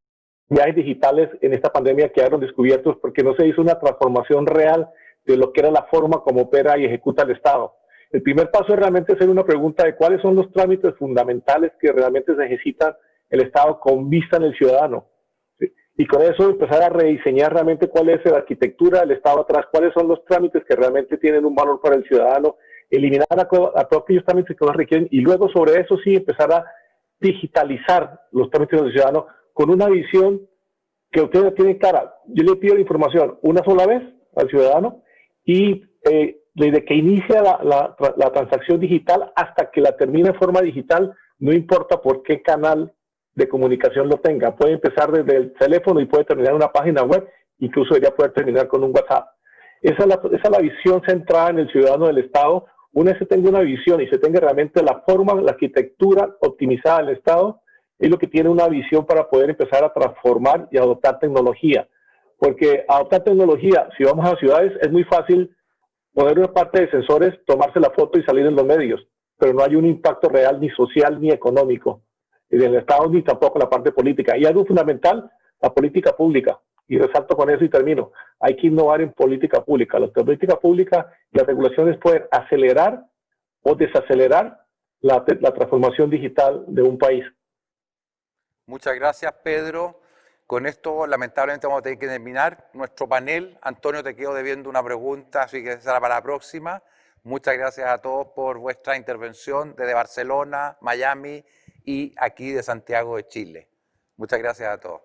maquillajes digitales en esta pandemia quedaron descubiertos porque no se hizo una transformación real de lo que era la forma como opera y ejecuta el Estado. El primer paso es realmente hacer una pregunta de cuáles son los trámites fundamentales que realmente se necesitan el Estado con vista en el ciudadano. ¿Sí? Y con eso empezar a rediseñar realmente cuál es la arquitectura del Estado atrás, cuáles son los trámites que realmente tienen un valor para el ciudadano, eliminar a todos aquellos trámites que no requieren, y luego sobre eso sí empezar a digitalizar los trámites del ciudadano con una visión que usted tiene clara. Yo le pido la información una sola vez al ciudadano y desde que inicia la transacción digital hasta que la termina en forma digital, no importa por qué canal de comunicación lo tenga. Puede empezar desde el teléfono y puede terminar en una página web, incluso debería poder terminar con un WhatsApp. Esa es la visión centrada en el ciudadano del Estado. Una vez se tenga una visión y se tenga realmente la forma, la arquitectura optimizada del Estado, es lo que tiene una visión para poder empezar a transformar y adoptar tecnología. Porque adoptar tecnología, si vamos a ciudades, es muy fácil poner una parte de sensores, tomarse la foto y salir en los medios, pero no hay un impacto real ni social ni económico en el Estado ni tampoco en la parte política. Y algo fundamental, la política pública. Y resalto con eso y termino. Hay que innovar en política pública. La política pública y las regulaciones pueden acelerar o desacelerar la transformación digital de un país. Muchas gracias, Pedro. Con esto, lamentablemente, vamos a tener que terminar nuestro panel. Antonio, te quedo debiendo una pregunta, así que será para la próxima. Muchas gracias a todos por vuestra intervención desde Barcelona, Miami y aquí de Santiago de Chile. Muchas gracias a todos.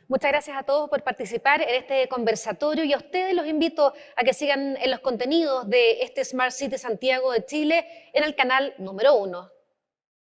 Muchas gracias a todos por participar en este conversatorio y a ustedes los invito a que sigan en los contenidos de este Smart City Santiago de Chile en el canal número 1.